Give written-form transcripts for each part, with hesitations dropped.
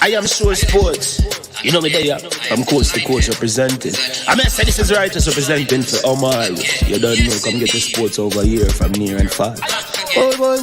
I am sure sports. You know me there, from coast to coast representing. I mean, I say this is righteous representing for Omar. You don't know, come get your sports over here from near and far. Boy.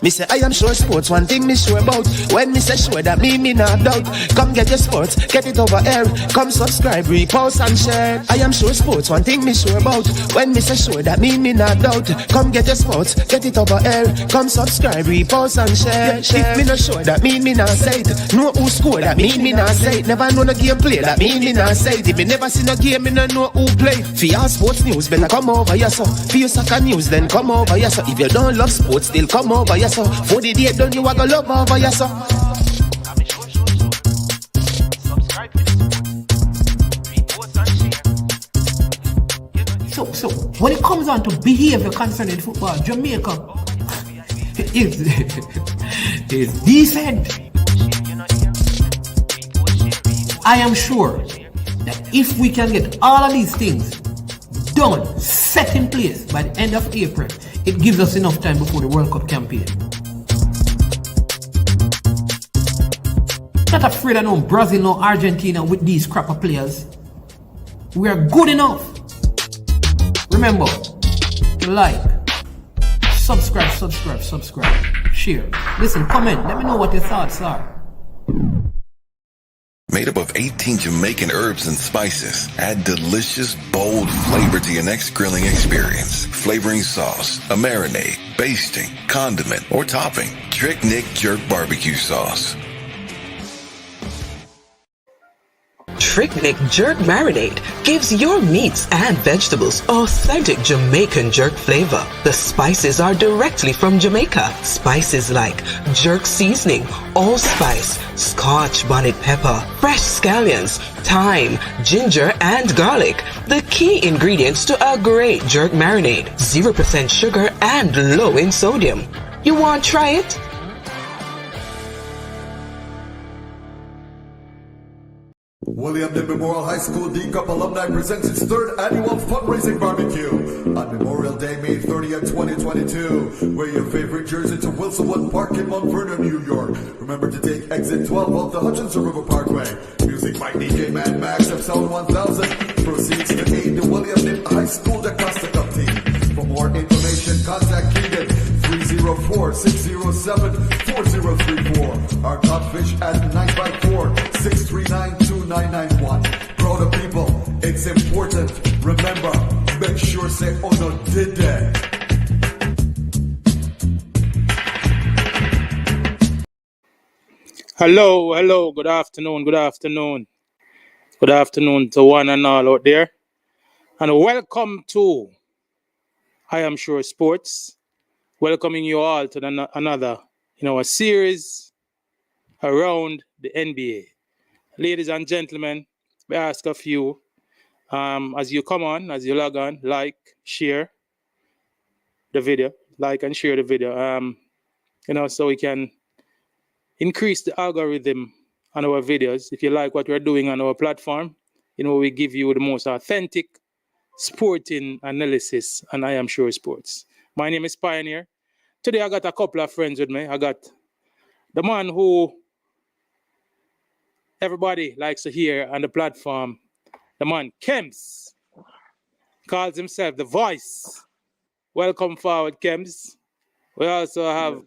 Me say I am sure sports, one thing me sure about. When me say sure, that me not doubt. Come get your sports, get it over here. Come subscribe, repost and share. I am sure sports, one thing me sure about. When me say sure, that me not doubt. Come get your sports, get it over here. Come subscribe, repost and share. If me not sure, that me not say it. Know who score, that me not say it. Never know no game play, that me not say it. If me never seen a game, me not know who play. For your sports news, better come over here so. For your soccer news, then come over here so. If you don't love sports, still come over here so. For the date done, you a go love over here so. So when it comes on to behavior concerning football, Jamaica is decent. I am sure that if we can get all of these things done, set in place by the end of April, it gives us enough time before the World Cup campaign. Not afraid of no Brazil, no Argentina with these crapper players. We are good enough. Remember to like, subscribe, share. Listen, comment, let me know what your thoughts are. Made up of 18 Jamaican herbs and spices. Add delicious, bold flavor to your next grilling experience. Flavoring sauce, a marinade, basting, condiment, or topping. Trick Nick Jerk Barbecue Sauce. Trick Nick Jerk Marinade gives your meats and vegetables authentic Jamaican jerk flavor. The spices are directly from Jamaica. Spices like jerk seasoning, allspice, Scotch bonnet pepper, fresh scallions, thyme, ginger, and garlic. The key ingredients to a great jerk marinade. 0% sugar and low in sodium. You want to try it? William D. Memorial High School D-Cup Alumni presents its third annual fundraising barbecue on Memorial Day, May 30th, 2022. Wear your favorite jersey to Wilsonwood Park in Mount Vernon, New York. Remember to take exit 12 off the Hutchinson River Parkway. Music by DJ Mad Max of Sound 1000. Proceeds to aid the William D. High School Costa Cup team. For more information, contact Keegan 304-607-4034. Our codfish at 954-639-2991. Proud of people, it's important. Remember, make sure say no did that. Hello, good afternoon to one and all out there. And welcome to I Am Sure Sports. Welcoming you all to another, a series around the NBA. Ladies and gentlemen, we ask of you, as you come on, as you log on, like, share the video, so we can increase the algorithm on our videos. If you like what we're doing on our platform, we give you the most authentic sporting analysis, and I Am Sure Sports. My name is Pioneer. Today I got a couple of friends with me. I got the man who everybody likes to hear on the platform, the man Kems, calls himself the voice. Welcome forward, Kems. We also have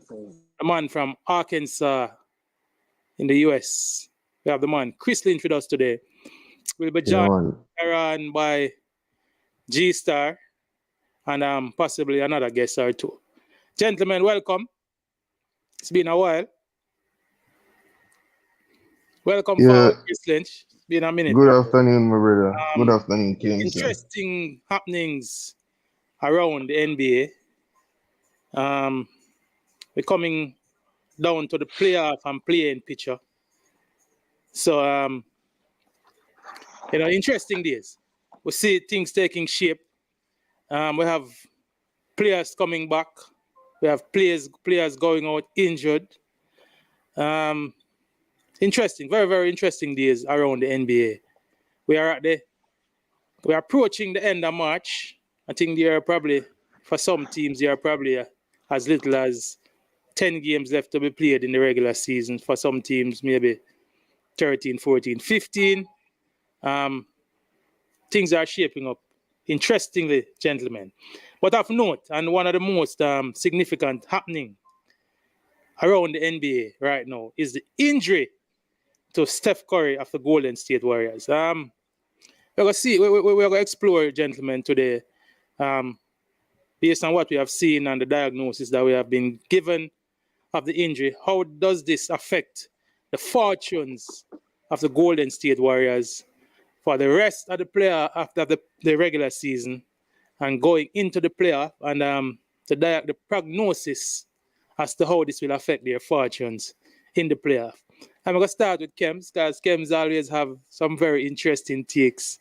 a man from Arkansas in the US. We have the man Chris Lynch with us today. We'll be joined by G-Star and possibly another guest or two. Gentlemen, welcome. It's been a while. Welcome for Chris Lynch. It's been a minute. Good afternoon, my brother. Good afternoon, King. Interesting happenings around the NBA. We're coming down to the playoff and playing picture. So, interesting days. We see things taking shape. We have players coming back. We have players going out injured. Interesting, very, very interesting days around the NBA. We're approaching the end of March. I think there are probably, for some teams, there are probably as little as 10 games left to be played in the regular season. For some teams, maybe 13, 14, 15. Things are shaping up interestingly, gentlemen. But of note, and one of the most significant happening around the NBA right now is the injury to Steph Curry of the Golden State Warriors. We're going to explore, gentlemen, today, based on what we have seen and the diagnosis that we have been given of the injury. How does this affect the fortunes of the Golden State Warriors for the rest of the player after the regular season and going into the playoff, and the prognosis as to how this will affect their fortunes in the playoff? I'm going to start with Kems, because Kems always have some very interesting takes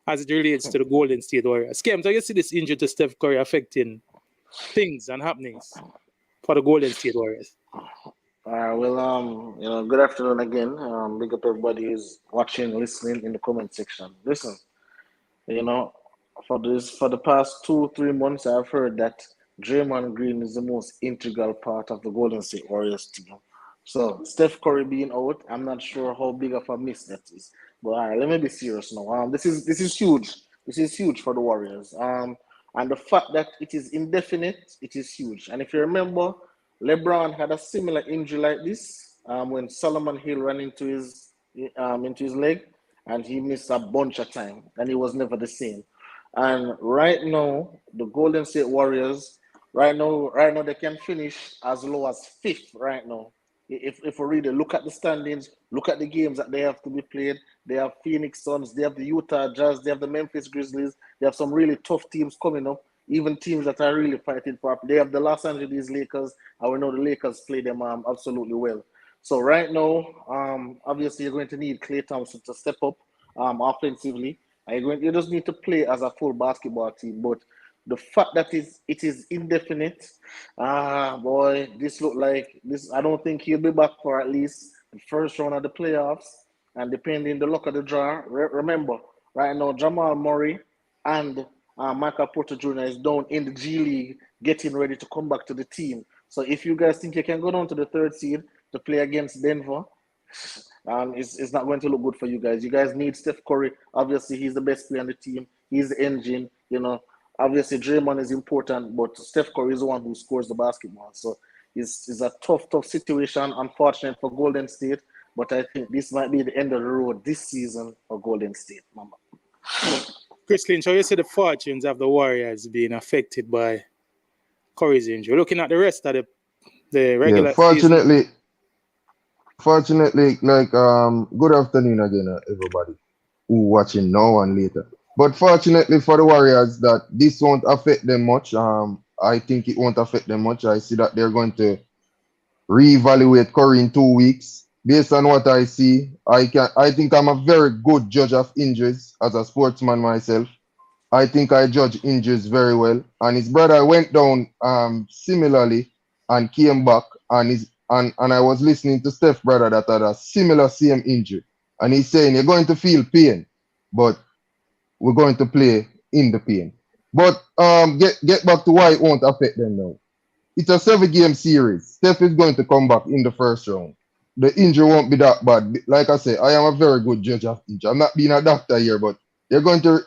as it relates to the Golden State Warriors. Kems, how do you see this injury to Steph Curry affecting things and happenings for the Golden State Warriors? Good afternoon again. Big up everybody who's watching, listening in the comment section. Listen, for the past 2-3 months, I've heard that Draymond Green is the most integral part of the Golden State Warriors team. So Steph Curry being out, I'm not sure how big of a miss that is. But let me be serious now. This is huge. This is huge for the Warriors. And the fact that it is indefinite, it is huge. And if you remember, LeBron had a similar injury like this when Solomon Hill ran into his leg, and he missed a bunch of time, and he was never the same. And right now, the Golden State Warriors, right now they can finish as low as fifth right now. If we really look at the standings, look at the games that they have to be played, they have Phoenix Suns, they have the Utah Jazz, they have the Memphis Grizzlies, they have some really tough teams coming up, even teams that are really fighting for. They have the Los Angeles Lakers, and we know the Lakers play them absolutely well. So right now, obviously you're going to need Klay Thompson to step up offensively. You just need to play as a full basketball team, but the fact that it is indefinite, this look like this. I don't think he'll be back for at least the first round of the playoffs. And depending the luck of the draw, remember right now Jamal Murray and Michael Porter Jr. is down in the G League, getting ready to come back to the team. So if you guys think you can go down to the third seed to play against Denver, it's not going to look good for you guys. You guys need Steph Curry. Obviously, he's the best player on the team. He's the engine, Obviously, Draymond is important, but Steph Curry is the one who scores the basketball. So it's a tough situation. Unfortunate for Golden State, but I think this might be the end of the road this season for Golden State. Mama. Chris Lynch, how you see the fortunes of the Warriors being affected by Curry's injury? Looking at the rest of the regular season. Fortunately, good afternoon again, everybody who watching now and later. But fortunately for the Warriors, that this won't affect them much. I think it won't affect them much. I see that they're going to reevaluate Curry in 2 weeks. Based on what I see, I think I'm a very good judge of injuries as a sportsman myself. I think I judge injuries very well. And his brother went down similarly and came back, and I was listening to Steph's brother that had a similar same injury. And he's saying you're going to feel pain, but we're going to play in the pain. But get back to why it won't affect them now. It's a 7-game series. Steph is going to come back in the first round. The injury won't be that bad. Like I say, I am a very good judge of injury. I'm not being a doctor here, but they're going to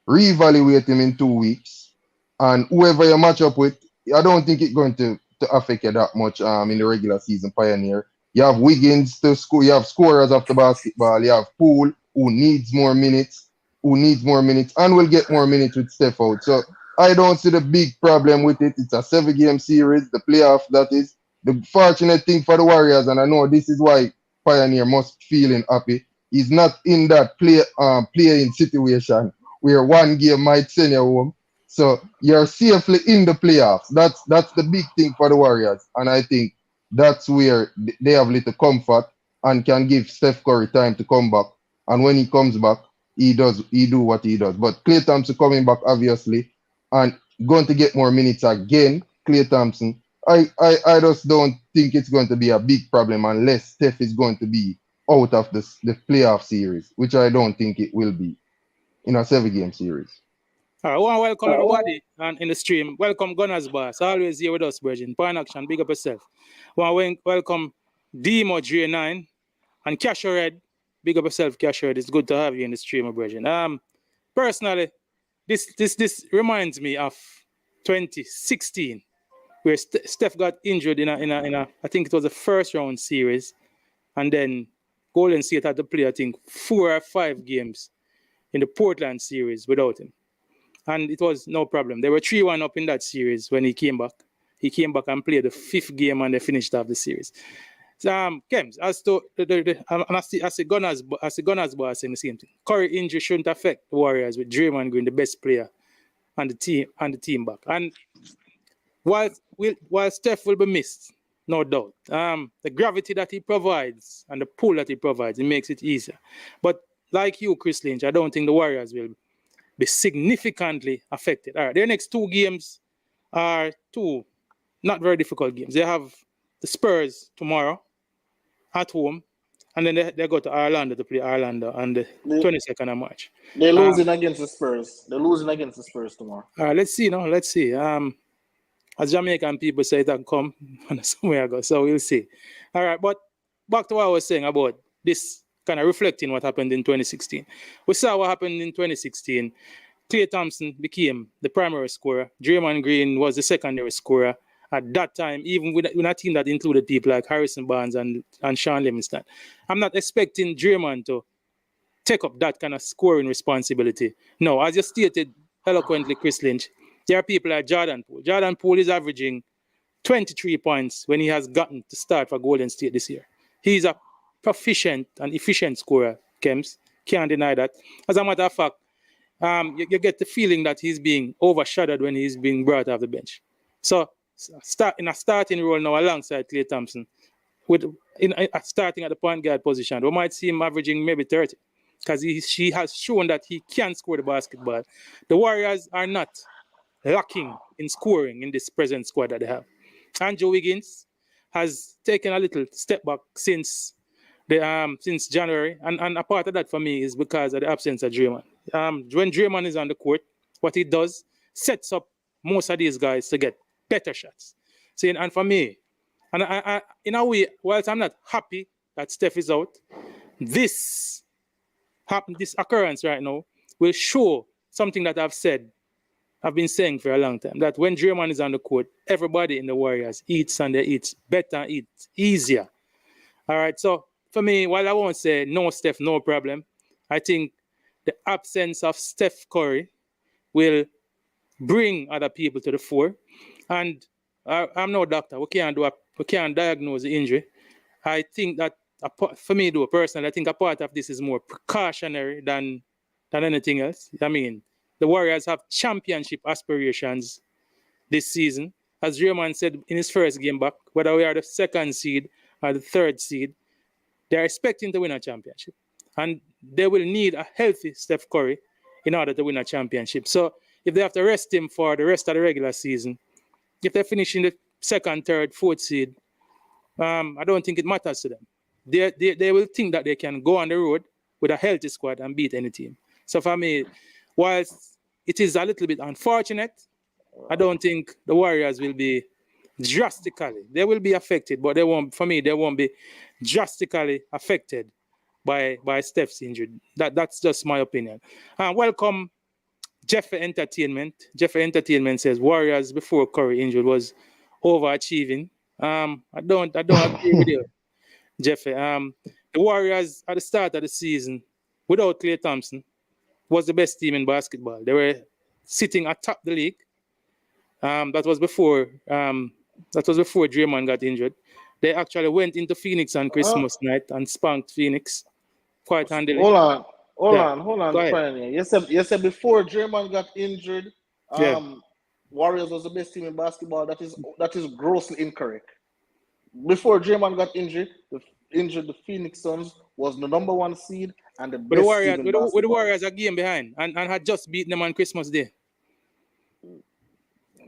reevaluate him in 2 weeks. And whoever you match up with, I don't think it's going to affect you that much in the regular season, Pioneer. You have Wiggins to score. You have scorers of the basketball. You have Poole, who needs more minutes, and will get more minutes with Steph out. So I don't see the big problem with it. It's a 7-game series, the playoff, that is. The fortunate thing for the Warriors, and I know this is why Pioneer must feeling happy, is not in that playing situation where one game might send you home. So you're safely in the playoffs. That's the big thing for the Warriors. And I think that's where they have little comfort and can give Steph Curry time to come back. And when he comes back, he do what he does. But Klay Thompson coming back, obviously, and going to get more minutes again, Klay Thompson. I just don't think it's going to be a big problem unless Steph is going to be out of the playoff series, which I don't think it will be in a 7-game series. All right, I want to welcome everybody in the stream. Welcome Gunners Boss, always here with us, Virgin. Point Action, big up yourself. I want to welcome Demo J9 and Cash Red. Big up yourself, Cash Red. It's good to have you in the stream, Virgin. Personally, this reminds me of 2016, where Steph got injured in a I think it was a first round series, and then Golden State had to play, I think, 4 or 5 games in the Portland series without him. And it was no problem. They were 3-1 up in that series when he came back. He came back and played the 5th game, and they finished off the series. So, Kems, as to as a Gunners boss saying the same thing. Curry injury shouldn't affect the Warriors with Draymond Green, the best player on the team back. And while Steph will be missed, no doubt, the gravity that he provides and the pull that he provides, it makes it easier. But like you, Chris Lynch, I don't think the Warriors will be significantly affected. All right, their next 2 games are 2 not very difficult games. They have the Spurs tomorrow at home, and then they go to Orlando to play Orlando on the 22nd of March. They're losing against the Spurs. They're losing against the Spurs tomorrow. All right, let's see. Let's see. As Jamaican people say, it can come somewhere ago, so we'll see. All right, but back to what I was saying about this kind of reflecting what happened in 2016. We saw what happened in 2016. Klay Thompson became the primary scorer. Draymond Green was the secondary scorer. At that time, even with a team that included people like Harrison Barnes and Sean Livingston. I'm not expecting Draymond to take up that kind of scoring responsibility. No, as you stated eloquently, Chris Lynch, there are people like Jordan Poole. Jordan Poole is averaging 23 points when he has gotten to start for Golden State this year. He's a proficient and efficient scorer, Kems. Can't deny that. As a matter of fact, you get the feeling that he's being overshadowed when he's being brought off the bench. So, in a starting role now alongside Klay Thompson, starting at the point guard position, we might see him averaging maybe 30 because she has shown that he can score the basketball. The Warriors are not lacking in scoring in this present squad that they have. Andrew Wiggins has taken a little step back since January, and a part of that for me is because of the absence of Draymond. When Draymond is on the court, what he does sets up most of these guys to get better shots. See, and for me, and I in a way, whilst I'm not happy that Steph is out, this occurrence right now will show something that I've been saying for a long time, that when Draymond is on the court, everybody in the Warriors eats and they eat better, eats easier. All right, so for me, while I won't say no Steph, no problem, I think the absence of Steph Curry will bring other people to the fore. And I'm no doctor. We can't diagnose the injury. I think that for me, though, personally, I think a part of this is more precautionary than anything else. I mean, the Warriors have championship aspirations this season. As Draymond said in his first game back, whether we are the 2nd seed or the 3rd seed, they're expecting to win a championship. And they will need a healthy Steph Curry in order to win a championship. So if they have to rest him for the rest of the regular season, if they finish in the 2nd, 3rd, 4th seed, I don't think it matters to them. They will think that they can go on the road with a healthy squad and beat any team. So for me, whilst it is a little bit unfortunate, I don't think the Warriors will be drastically. They will be affected, but they won't be drastically affected by Steph's injury. That's just my opinion. Welcome, Jeffrey Entertainment. Jeffrey Entertainment says Warriors before Curry injured was overachieving. I don't agree with you, Jeffrey. The Warriors at the start of the season, without Klay Thompson, was the best team in basketball. They were sitting atop the league. That was before Draymond got injured. They actually went into Phoenix on Christmas night and spanked Phoenix quite handily. Hold on, Pioneer. You said before Draymond got injured, Warriors was the best team in basketball. That is grossly incorrect. Before Draymond got injured, the Phoenix Suns was the number 1 seed and the best team in basketball. With the Warriors a game behind and had just beaten them on Christmas Day.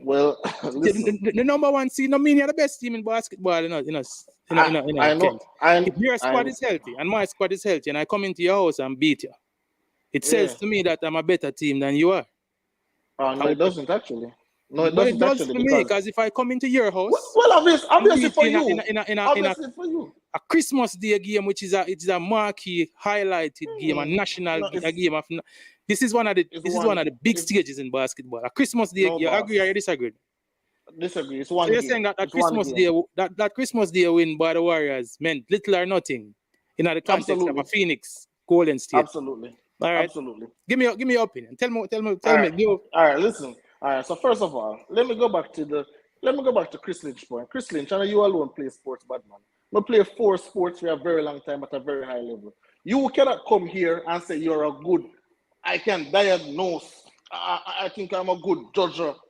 Well, the number 1 seed no mean you're the best team in basketball. I know. If your squad is healthy and my squad is healthy and I come into your house and beat you, it says to me that I'm a better team than you are. No, it doesn't actually. No, it But it doesn't does actually for me, because because if I come into your house, well, and obviously beat for you you, obviously for you. a Christmas Day game, which is a marquee, highlighted game, a national No, a game of. This is one of the big It's stages in basketball. A Christmas Day, no you boss. agree or you disagree? Disagree. It's So one you're game. saying that It's one Christmas game. Day, that Christmas Day win by the Warriors meant little or nothing in the context of Absolutely. a Phoenix Golden State. Absolutely. All right. Absolutely. Give me your opinion. Tell me. All right, listen. All right, so first of all, let me go back to Chris Lynch point. Chris Lynch, I know you alone play sports, bad man. We play 4 sports for a very long time at a very high level. You cannot come here and say you're a good, I can diagnose, I think I'm a good judge of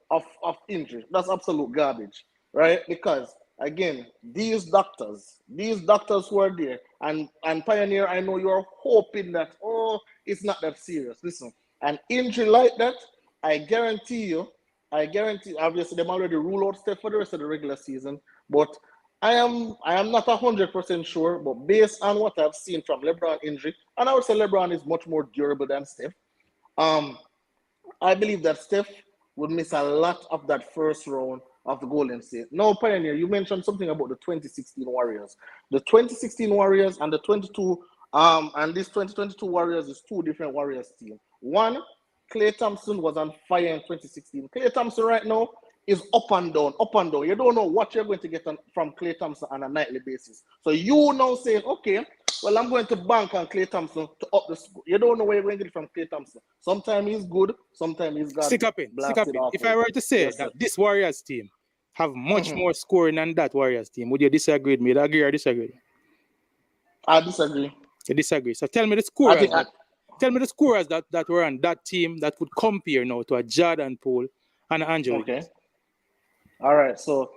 injury. That's absolute garbage, right? Because again, these doctors who are there, and Pioneer, I know you're hoping that, it's not that serious. Listen, an injury like that, I guarantee, obviously, them already rule out Steph for the rest of the regular season, but I am not 100% sure, but based on what I've seen from LeBron injury, and I would say LeBron is much more durable than Steph. I believe that Steph would miss a lot of that first round of the Golden State. Now, Pioneer, you mentioned something about the 2016 Warriors. The 2016 Warriors and the 22 and this 2022 Warriors is 2 different Warriors teams. One, Klay Thompson was on fire in 2016. Klay Thompson right now is up and down. You don't know what you're going to get from Klay Thompson on a nightly basis. So you now saying, okay, well, I'm going to bank on Klay Thompson to up the score. You don't know where you're going to get from Klay Thompson. Sometimes he's good, sometimes he's got Stick up in. If I were to say that this Warriors team have much more scoring than that Warriors team, would you disagree with me? Would you agree or disagree? I disagree. You disagree. So tell me the scorers that were on that team that would compare now to a Jordan Poole and Andrew. Okay. All right. So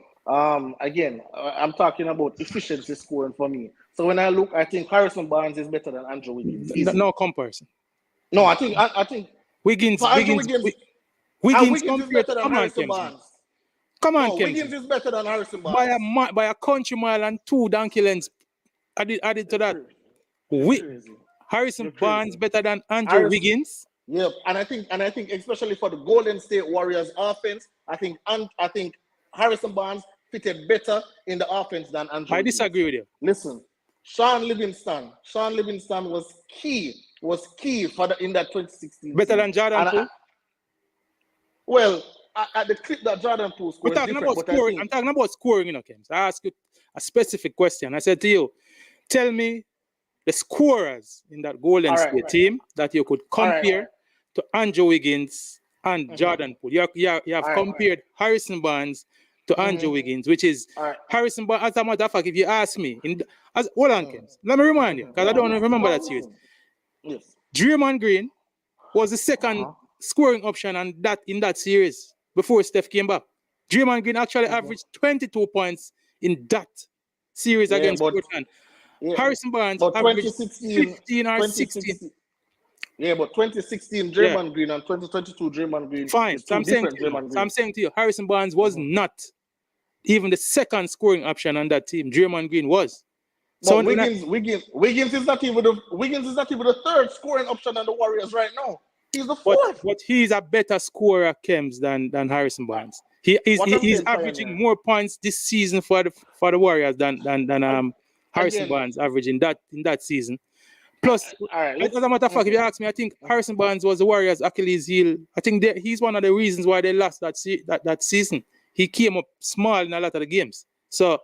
again, I'm talking about efficiency scoring for me. So when I look, I think Harrison Barnes is better than Andrew Wiggins. No comparison. No, I think Wiggins is better than Harrison Barnes. Come on, no, Wiggins is better than Harrison Barnes. By a country mile and 2 donkey lengths added to that. Harrison Barnes better than Andrew Wiggins. Yep, and I think especially for the Golden State Warriors offense, I think Harrison Barnes fitted better in the offense than Andrew. I disagree with you. Listen, Sean Livingston was key for in that 2016. Better than Jordan Poole. Well, at the clip that Jordan Poole scored, I'm talking about scoring, Kim. So I asked you a specific question. I said to you, tell me the scorers in that Golden State team that you could compare to Andrew Wiggins and Jordan Poole. You have compared Harrison Barnes to Andrew Wiggins, which is Harrison Barnes. As a matter of fact, if you ask me, hold on, Kim. Let me remind you, because I don't remember that series. Yes. Draymond Green was the second scoring option in that series before Steph came back. Draymond Green actually averaged 22 points in that series against Portland. Harrison Barnes averaged 15 or 16. Yeah, but 2016 Draymond Green and 2022 Draymond Green. Fine. So I'm saying to you, Harrison Barnes was not even the second scoring option on that team. Draymond Green was. So Wiggins is not even the third scoring option on the Warriors right now. He's the fourth. But he's a better scorer, Kems, than Harrison Barnes. He's averaging more points this season for the Warriors than Harrison Barnes averaging in that season. Plus, as a matter of fact, if you ask me, I think Harrison Barnes was the Warriors' Achilles heel. I think he's one of the reasons why they lost that season. He came up small in a lot of the games. So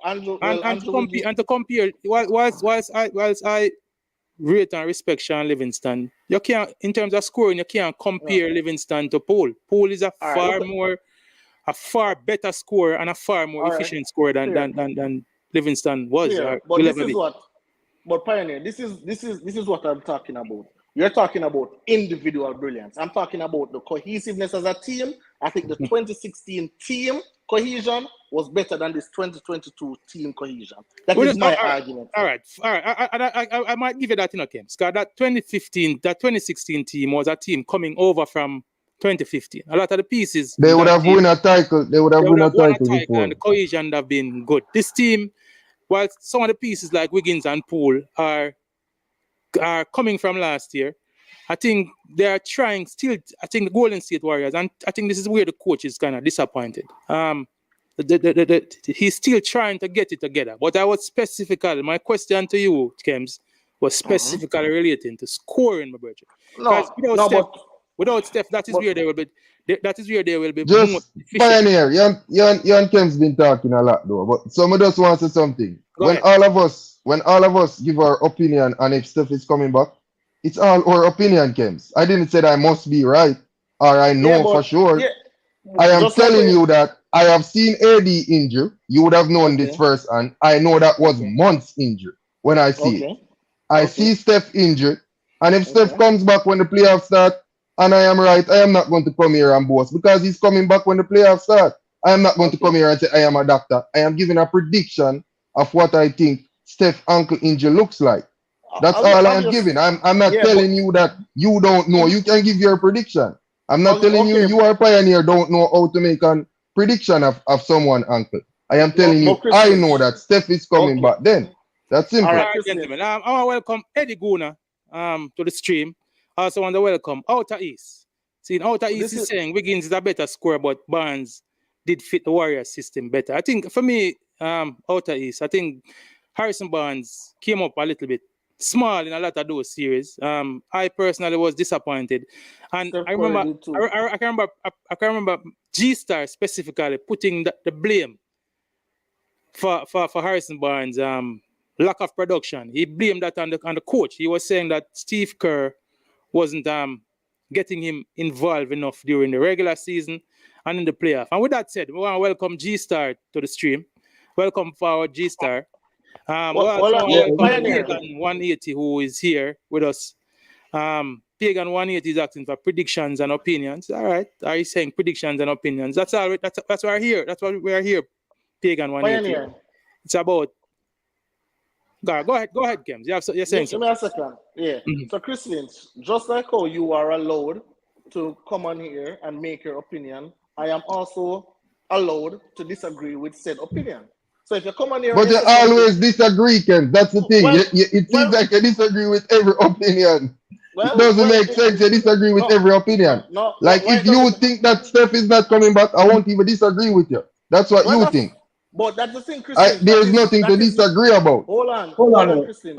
Andrew, to compare, whilst I rate and respect Sean Livingston, you can't, in terms of scoring, you can't compare Livingston to Poole. Poole is a far better scorer and a far more efficient scorer than Livingston was. But this is what. But Pioneer, this is what I'm talking about. You're talking about individual brilliance. I'm talking about the cohesiveness as a team. I think the 2016 team cohesion was better than this 2022 team cohesion. That is my argument. All right. I might give you that in a case. Because that 2016 team was a team coming over from 2015. A lot of the pieces they would have won a title. They would have won a title before. And the cohesion have been good. This team, while some of the pieces like Wiggins and Poole are coming from last year, I think they are trying still. I think the Golden State Warriors, and I think this is where the coach is kind of disappointed. He's still trying to get it together. But I was specifically, my question to you, Kems, was specifically relating to scoring, my brother. Because without Steph, that is where they will be. That is where they will be more Just efficient. Pioneer, you and Kem's been talking a lot though, but someone just wants to say something. When all of us give our opinion on if Steph is coming back, it's all our opinion, Kems. I didn't say that I must be right or I know for sure. Yeah, I am just telling like you that I have seen AD injury. You would have known this first, and I know that was months injury when I see it. I see Steph injured, and if Steph comes back when the playoffs start, and I am right, I am not going to come here and boast because he's coming back when the playoffs start. I am not going to come here and say I am a doctor. I am giving a prediction of what I think Steph ankle injury looks like. That's all I am giving. I'm not telling you that you don't know. You can give your prediction. I'm not telling you are a pioneer, don't know how to make a prediction of someone ankle. I am telling you, I know that Steph is coming back then. That's simple. All right, gentlemen. I want to welcome Eddie Guna to the stream. I also want to welcome Outer East. See, Outer East is saying Wiggins is a better scorer, but Barnes did fit the Warriors system better. I think for me, Outer East, I think Harrison Barnes came up a little bit small in a lot of those series. I personally was disappointed, and I can remember G-Star specifically putting the blame for Harrison Barnes' lack of production. He blamed that on the coach. He was saying that Steve Kerr wasn't getting him involved enough during the regular season and in the playoff. And with that said, we want to welcome G-Star to the stream. Welcome forward, G-Star. Welcome Pagan 180 who is here with us. Pagan 180 is asking for predictions and opinions. All right. Are you saying predictions and opinions? That's all right. That's why we're here. That's why we're here. Pagan 180. Pioneer. It's about. Go ahead, Kems. You're saying something. Give me a second. Yeah. So, Chris Lynch, just like how you are allowed to come on here and make your opinion, I am also allowed to disagree with said opinion. So if you come on here, but you always disagree, Ken. That's the thing. It seems like you disagree with every opinion. It doesn't make sense. You disagree with every opinion. If you think that Steph is not coming back, I won't even disagree with you. That's what you think. But that's the thing, Christian. There's nothing to disagree about. Hold on, Christian.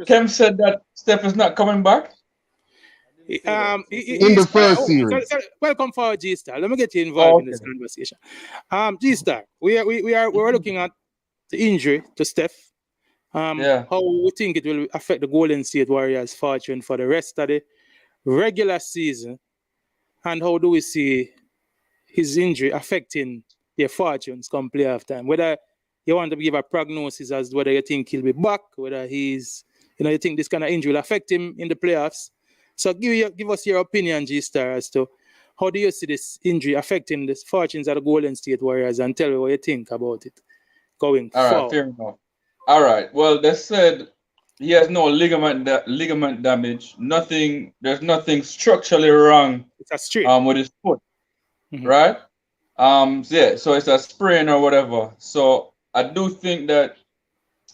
Kem said that Steph is not coming back. In the first series. Welcome for G-Star. Let me get you involved in this conversation. G-Star, we're looking at the injury to Steph. How we think it will affect the Golden State Warriors' fortune for the rest of the regular season, and how do we see his injury affecting their fortunes come playoff time? Whether you want to give a prognosis as to whether you think he'll be back, whether he's, you think this kind of injury will affect him in the playoffs. So give us your opinion, G-Star, as to how do you see this injury affecting the fortunes of the Golden State Warriors, and tell me what you think about it going forward. All right, fair enough. All right. Well, they said he has no ligament damage. There's nothing structurally wrong with his foot. Right? So it's a sprain or whatever. So I do think that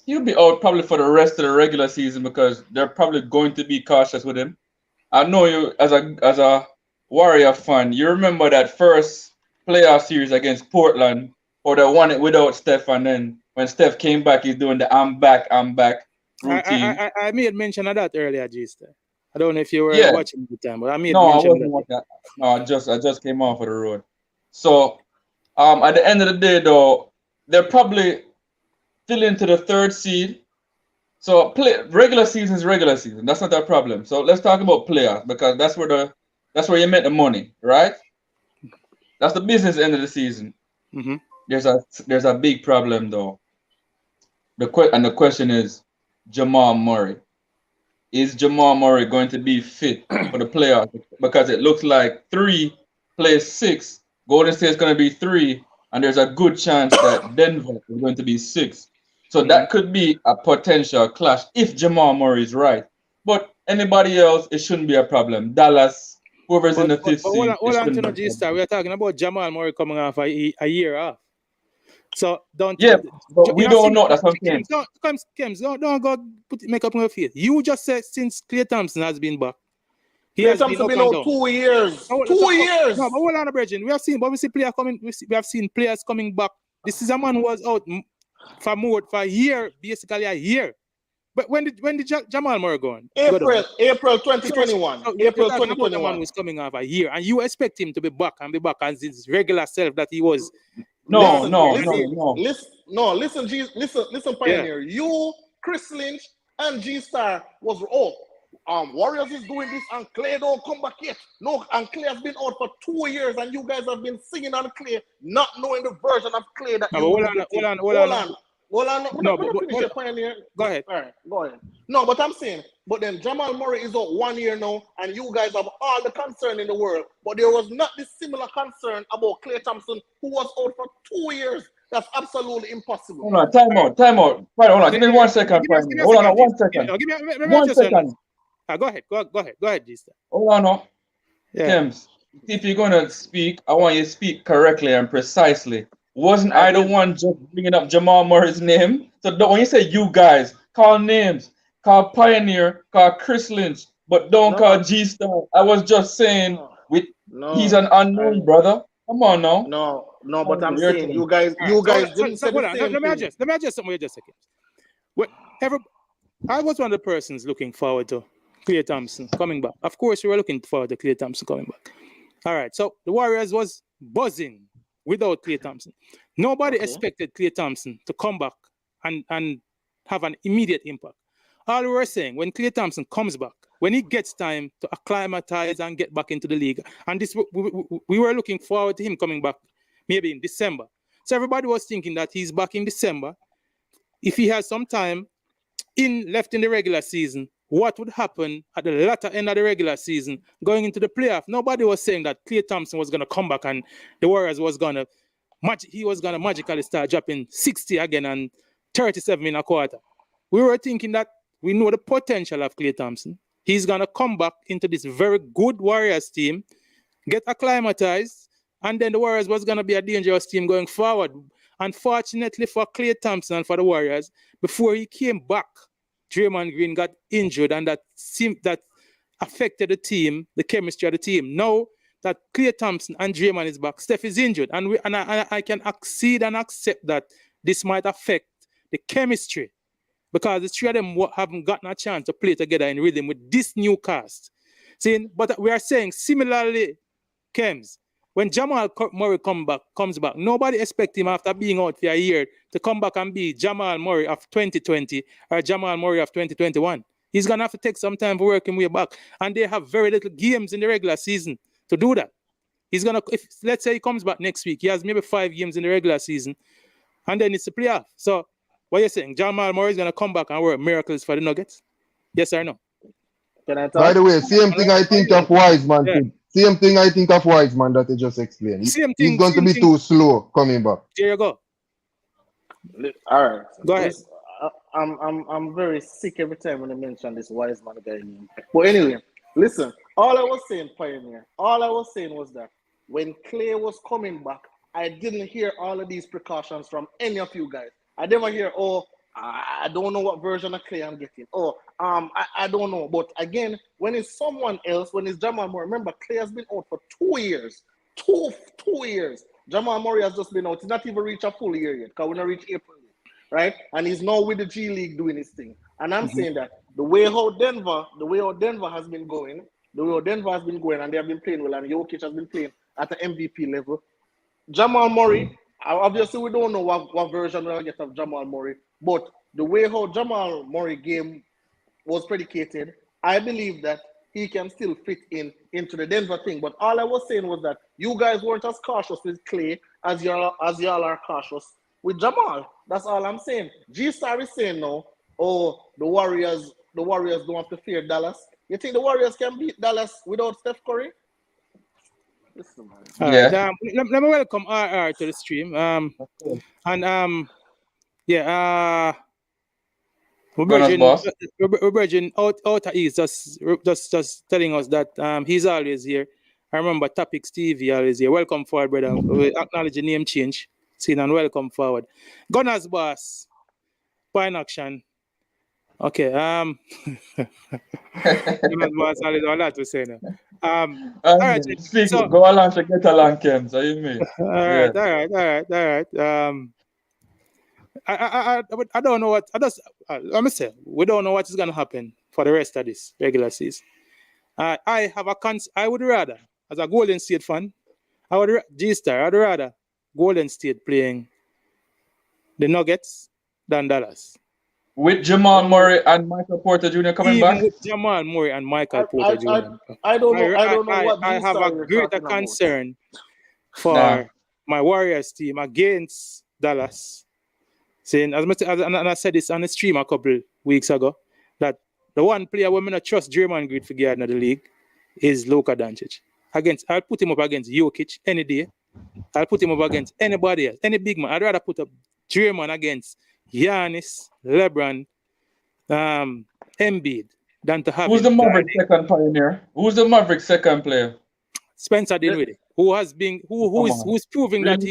he'll be out probably for the rest of the regular season because they're probably going to be cautious with him. I know you as a Warrior fan, you remember that first playoff series against Portland, or they won it without Steph, and then when Steph came back, he's doing the I'm back routine. I made mention of that earlier, G-Star. I don't know if you were watching at the time, but I made mention I wasn't watching that. No, I just came off of the road. So at the end of the day, though, they're probably still into the third seed. So regular season is regular season. That's not that problem. So let's talk about playoffs because that's where you make the money, right? That's the business end of the season. Mm-hmm. There's a big problem though. The question is Jamal Murray. Is Jamal Murray going to be fit for the playoffs? Because it looks like 3 plays 6. Golden State is going to be 3, and there's a good chance that Denver is going to be 6. So that could be a potential clash if Jamal Murray is right. But anybody else, it shouldn't be a problem. Dallas, whoever's in the 5th seed. Hold on to G-Star. We are talking about Jamal Murray coming off a year off. So don't. Yeah, but we don't know. That's what I'm saying. Kems, don't go make up your face. You just said since Klay Thompson has been back, He Klay has Thompson been up and out down. 2 years. No, 2 years. No, but hold on, Bridget. We have seen players coming. We have seen players coming back. This is a man who was out for a year, basically a year. But when did Jamal Murray go on? April 2021. So April you're talking about the man 2021. who's coming off a year, and you expect him to be back as his regular self that he was. Listen, Pioneer. Yeah. You, Chris Lynch, and G Star was Warriors is doing this, and Klay don't come back yet. No, and Klay has been out for 2 years, and you guys have been singing on Klay, not knowing the version of Klay that you. Hold on. No, but Pioneer. Go ahead. All right, go ahead. No, but I'm saying, but then Jamal Murray is out 1 year now, and you guys have all the concern in the world. But there was not this similar concern about Klay Thompson, who was out for 2 years. That's absolutely impossible. Hold on, time out. Right, hold on, give me 1 second. Hold on, 1 second. No, give me 1 second. Go ahead, G-Star. Hold on, no. Kems, if you're going to speak, I want you to speak correctly and precisely. Wasn't I the one just bringing up Jamal Murray's name? So when you say you guys, call names. Call Pioneer, call Chris Lynch, but don't call G-Star. I was just saying he's an unknown brother. Come on now. No, but I'm saying you guys didn't say the same Let me adjust something just a second. I was one of the persons looking forward to Klay Thompson coming back. Of course, we were looking forward to Klay Thompson coming back. All right, so the Warriors was buzzing without Klay Thompson. Nobody expected Klay Thompson to come back and have an immediate impact. All we were saying, when Klay Thompson comes back, when he gets time to acclimatize and get back into the league, and this we were looking forward to him coming back maybe in December. So everybody was thinking that he's back in December. If he has some time left in the regular season, what would happen at the latter end of the regular season going into the playoff? Nobody was saying that Klay Thompson was going to come back and the Warriors was going to magically start dropping 60 again and 37 in a quarter. We were thinking that we know the potential of Klay Thompson. He's going to come back into this very good Warriors team, get acclimatized, and then the Warriors was going to be a dangerous team going forward. Unfortunately for Klay Thompson and for the Warriors, before he came back, Draymond Green got injured, and that affected the team, the chemistry of the team. Now that Klay Thompson and Draymond is back, Steph is injured, and I can accede and accept that this might affect the chemistry because the three of them haven't gotten a chance to play together in rhythm with this new cast. But we are saying similarly, Kems, when Jamal Murray comes back, nobody expects him after being out for a year to come back and be Jamal Murray of 2020 or Jamal Murray of 2021. He's going to have to take some time for working way back. And they have very little games in the regular season to do that. He's going to, let's say he comes back next week, he has maybe 5 games in the regular season, and then it's a playoff. So what are you saying? Jamal Murray is going to come back and work miracles for the Nuggets? Yes or no? By the way, same thing I think of Wiseman. Yeah. Same thing I think of Wiseman that you just explained. He's going to be too slow coming back. There you go. All right. Go ahead. I'm very sick every time when I mention this Wiseman guy name. But anyway, listen. All I was saying, Pioneer, all I was saying was that when Klay was coming back, I didn't hear all of these precautions from any of you guys. I never hear, I don't know what version of Klay I'm getting. I don't know. But again, when it's someone else, when it's Jamal Murray, remember, Klay has been out for 2 years. Two years. Jamal Murray has just been out. He's not even reached a full year yet, because we're not reached April yet, right? And he's now with the G League doing his thing. And I'm saying that the way how Denver has been going, and they have been playing well, and Jokic has been playing at the MVP level. Jamal Murray, obviously we don't know what version we'll get of Jamal Murray, but the way how Jamal Murray game was predicated, I believe that he can still fit into the Denver thing. But all I was saying was that you guys weren't as cautious with Klay as y'all are cautious with Jamal. That's all I'm saying. G-Star is saying now, the Warriors don't have to fear Dallas. You think the Warriors can beat Dallas without Steph Curry? Listen, man. Yeah. Let me welcome RR to the stream. We're Virgin out east just telling us that he's always here. I remember Topics TV always here. Welcome forward, brother. We acknowledge the name change. Seen and welcome forward. Gunners boss, Pine Action. Okay. Boss, all that to say now. All All right. Speak. So, Go along to get along, Kems. Are you mean? all right. I don't know what let me say. We don't know what is going to happen for the rest of this regular season. I would rather, as a Golden State fan, I'd rather Golden State playing the Nuggets than Dallas. With Jamal Murray and Michael Porter Jr. coming back? Even with Jamal Murray and Michael Porter Jr. I don't know what I have a greater concern for my Warriors team against Dallas. Saying, and I said this on the stream a couple weeks ago, that the one player women not trust Draymond Green for getting in the league is Luka Doncic. I'll put him up against Jokic any day. I'll put him up against anybody else, any big man. I'd rather put up Draymond against Giannis, LeBron, Embiid than to have. Who's the Maverick second pioneer? Who's the Maverick second player? Spencer Dinwiddie, who's proving that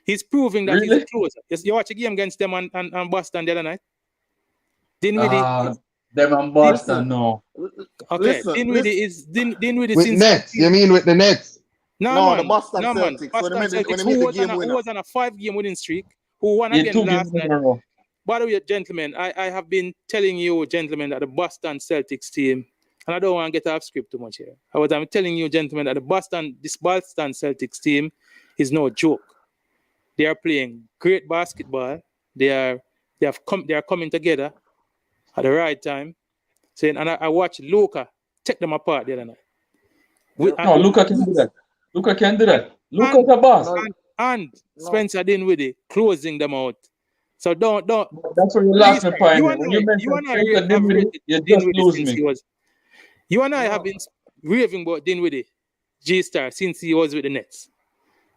he's proving that he's a closer. Yes, you watch a game against them and Boston the other night. Dinwiddie. Them and Boston, no. Okay, Dinwiddie with Nets. You mean with the Nets? No, the Boston Celtics. Boston Celtics, who was on a 5-game winning streak, who won again last night. By the way, gentlemen, I have been telling you, gentlemen, that the Boston Celtics team, and I don't want to get off script too much here. I'm telling you, gentlemen, that this Boston Celtics team is no joke. They are playing great basketball. They are coming together at the right time. And I watched Luka take them apart the other night. Luka can do that. Luka can do that. Luka's a boss. And Spencer Dinwiddie closing them out. So don't. That's what you lost me, Pioneer. When you mentioned Spencer Dinwiddie, you just lose me. You and I have been raving about Dinwiddie, G-Star, since he was with the Nets.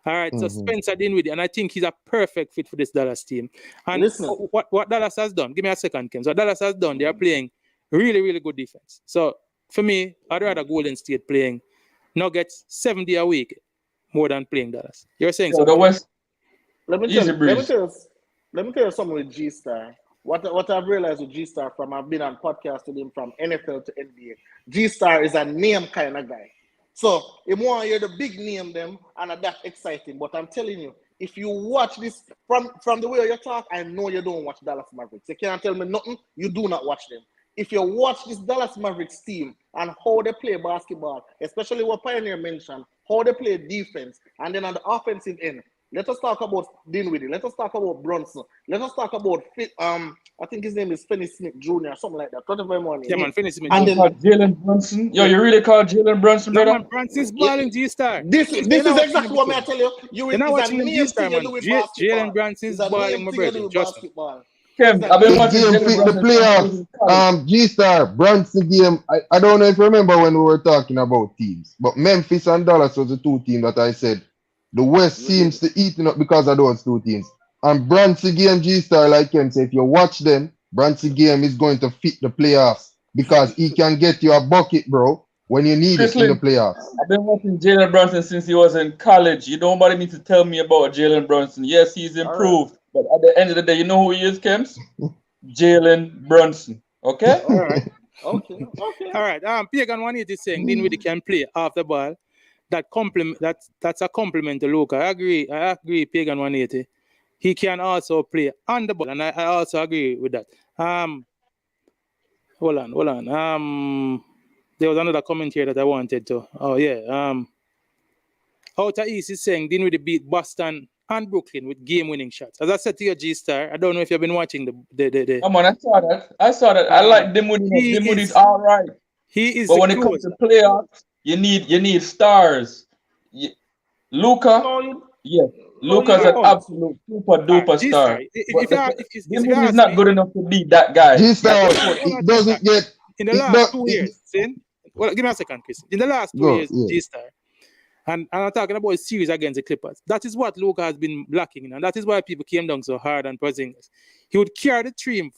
All right, so Spencer Dinwiddie, and I think he's a perfect fit for this Dallas team. And what Dallas has done, give me a second, Ken. So Dallas has done, they are playing really, really good defense. So for me, I'd rather Golden State playing Nuggets 70 a week more than playing Dallas. You're saying so? The West. Let me tell you something with G-Star. What I've realized with G-Star I've been on podcasts with him from NFL to NBA. G-Star is a name kind of guy. So, if you want to hear the big name them and that exciting, but I'm telling you, if you watch this from the way you talk, I know you don't watch Dallas Mavericks. You can't tell me nothing, you do not watch them. If you watch this Dallas Mavericks team and how they play basketball, especially what Pioneer mentioned, how they play defense, and then on the offensive end, let us talk about Dinwiddie. Let us talk about Brunson. Let us talk about I think his name is Finney Smith Jr. something like that. Yeah, man, Finney Smith. And then Jalen Brunson. Yo, you really call Jalen Brunson, brother? Man, Brunson's balling G-Star. This is exactly what I tell you. You're not watching him G-Star, man. Jalen Brunson's balling, my brother. Just Kev, I've been watching the playoffs. G-Star, Brunson game. I don't know if you remember when we were talking about teams, but Memphis and Dallas was the two teams that I said the West seems to eating up because of those two teams. And Brunson game, G-Star, like Ken said, if you watch them, Brunson game is going to fit the playoffs because he can get you a bucket, bro, when you need it in the playoffs. I've been watching Jalen Brunson since he was in college. Nobody need to tell me about Jalen Brunson. Yes, he's improved, but at the end of the day, you know who he is, Kems? Jalen Brunson. Okay? All right. Okay. All right. Pagan 180 is saying Dinwiddie can play off the ball. That's a compliment to Luka. I agree, Pagan 180. He can also play on the ball, and I also agree with that. Hold on. There was another comment here that I wanted to. Oh yeah. Outer East is saying Dinwiddie beat Boston and Brooklyn with game-winning shots. As I said to you, G-Star, I don't know if you've been watching the. Come on, I saw that. I like Dinwiddie. Dinwiddie's all right. He is. But when it comes to playoffs, you need stars. Luka, Luka's an absolute super duper star. He's not good enough to beat that guy. G-Star, it doesn't get in the last 2 years. Well, give me a second, Chris. In the last 2 years, G-Star, and I'm talking about a series against the Clippers. That is what Luka has been lacking, and that is why people came down so hard on Porzingis. He would carry the team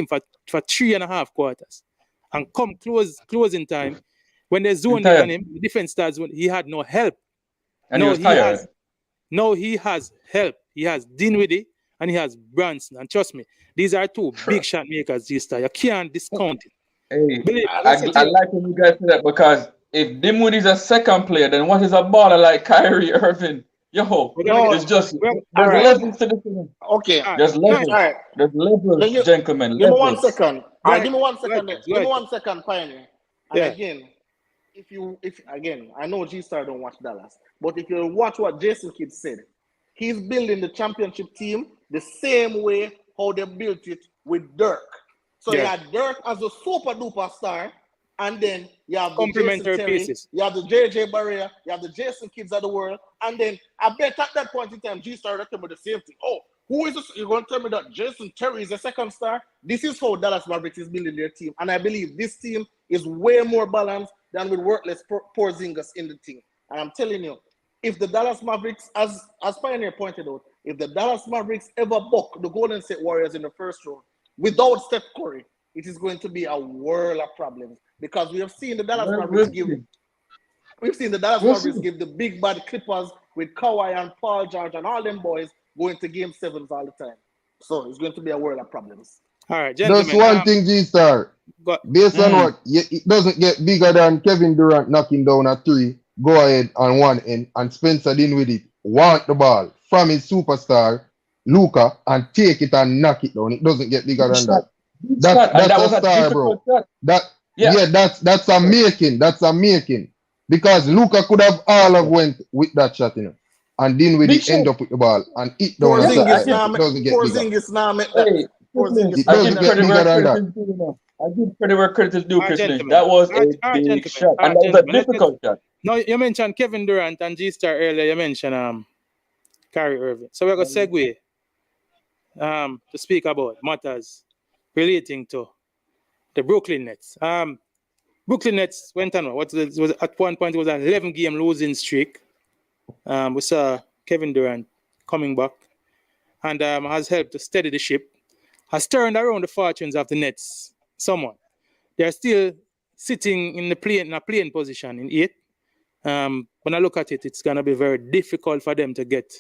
for 3.5 quarters, and come closing time when they zoned in on him, the defense starts. He had no help. And he was tired. He has help. He has Dinwiddie and he has Brunson. And trust me, these are two big shot makers, G-Star. You can't discount it. Hey, I like when you guys say that, because if Dinwiddie is a second player, then what is a baller like Kyrie Irving? Yo, it's just there's levels to the thing. Okay. There's levels. Right. There's levels, gentlemen. Give me levels. 1 second. Give me 1 second. Give me 1 second, Pioneer. And again, if I know G-Star don't watch Dallas, but if you watch what Jason Kidd said, he's building the championship team the same way how they built it with Dirk. So you had Dirk as a super duper star, and then you have the complementary pieces. You have the JJ Barrea, you have the Jason Kidds of the world, and then I bet at that point in time, G-Star reckon with the same thing. Oh, who is this? You're going to tell me that Jason Terry is a second star? This is how Dallas Mavericks is building their team, and I believe this team is way more balanced than with worthless Porzingis in the team. And I'm telling you, if the Dallas Mavericks, as Pioneer pointed out, if the Dallas Mavericks ever buck the Golden State Warriors in the first round without Steph Curry, it is going to be a world of problems, because we have seen the Dallas Mavericks give the big bad Clippers with Kawhi and Paul George and all them boys going to game 7s all the time. So it's going to be a world of problems. All right, gentlemen. That's one thing, G-Star. Based on what, it doesn't get bigger than Kevin Durant knocking down a 3, go ahead on one end, and Spencer Dinwiddie want the ball from his superstar, Luka, and take it and knock it down. It doesn't get bigger than that. That's a star, bro. That's a making. That's a making. Because Luka could have all of went with that shot, you know. And Dinwiddie end up with the ball and it down. It doesn't get bigger. I give credit where credit is due, Chris Lynch. That was a big shot. And that was a difficult shot. Now, you mentioned Kevin Durant and G-Star earlier. You mentioned Kyrie Irving. So we're going to segue to speak about matters relating to the Brooklyn Nets. Brooklyn Nets went on. At one point, it was an 11-game losing streak. We saw Kevin Durant coming back and has helped to steady the ship, has turned around the fortunes of the Nets somewhat. They're still sitting in a playing position in 8. When I look at it, it's going to be very difficult for them to get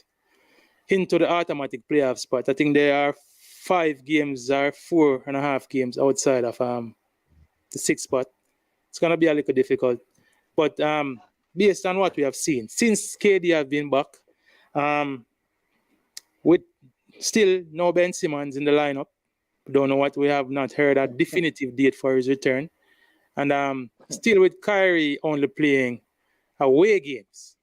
into the automatic playoff spot. I think there are 5 games or 4.5 games outside of the 6th spot. It's going to be a little difficult. But based on what we have seen, since KD have been back, with still no Ben Simmons in the lineup, don't know what we have not heard a definitive date for his return. And still with Kyrie only playing away games.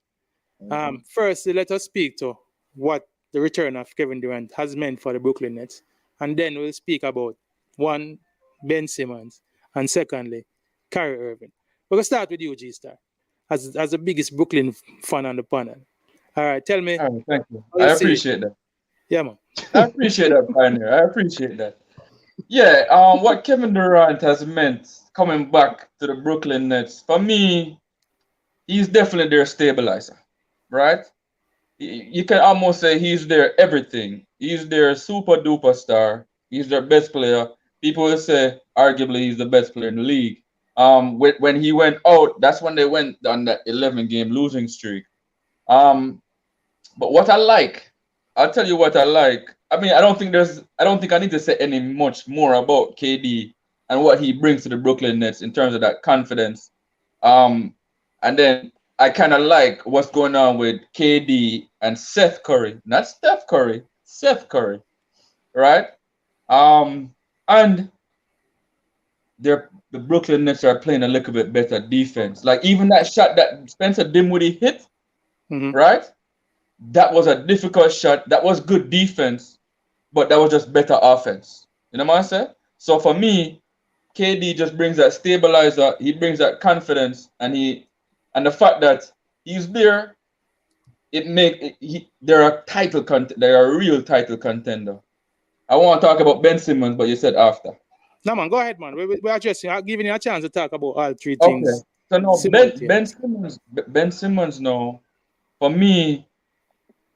First, let us speak to what the return of Kevin Durant has meant for the Brooklyn Nets. And then we'll speak about, one, Ben Simmons, and secondly, Kyrie Irving. We're going to start with you, G-Star, as the biggest Brooklyn fan on the panel. All right, tell me. Thank you. I appreciate that. Yeah, man. I appreciate that, Pioneer. I appreciate that. Yeah, what Kevin Durant has meant coming back to the Brooklyn Nets, for me, he's definitely their stabilizer, right? You can almost say he's their everything. He's their super duper star. He's their best player. People will say, arguably, he's the best player in the league. When he went out, that's when they went on that 11-game losing streak. But what I like, I'll tell you what I like. I mean, I don't think I need to say any much more about KD and what he brings to the Brooklyn Nets in terms of that confidence. And then I kind of like what's going on with KD and Seth Curry, not Steph Curry, Seth Curry, right? And the Brooklyn Nets are playing a little bit better defense. Like even that shot that Spencer Dinwiddie hit, right? That was a difficult shot. That was good defense, but that was just better offense. You know what I'm saying? So for me, KD just brings that stabilizer. He brings that confidence, and the fact that he's there, they're a real title contender. I want to talk about Ben Simmons, but you said after. No, man, go ahead, man. We're addressing. I'm giving you a chance to talk about all 3 things. Okay. So no, Ben Simmons, no. For me,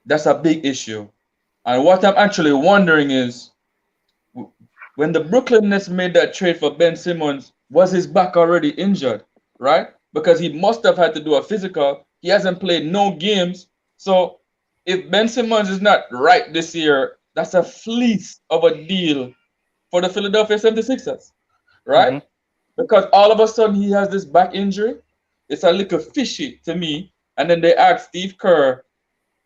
that's a big issue. And what I'm actually wondering is, when the Brooklyn Nets made that trade for Ben Simmons, was his back already injured, right? Because he must have had to do a physical. He hasn't played no games. So if Ben Simmons is not right this year, that's a fleece of a deal for the Philadelphia 76ers, right? Mhm. Because all of a sudden he has this back injury. It's a little fishy to me. And then they asked Steve Kerr,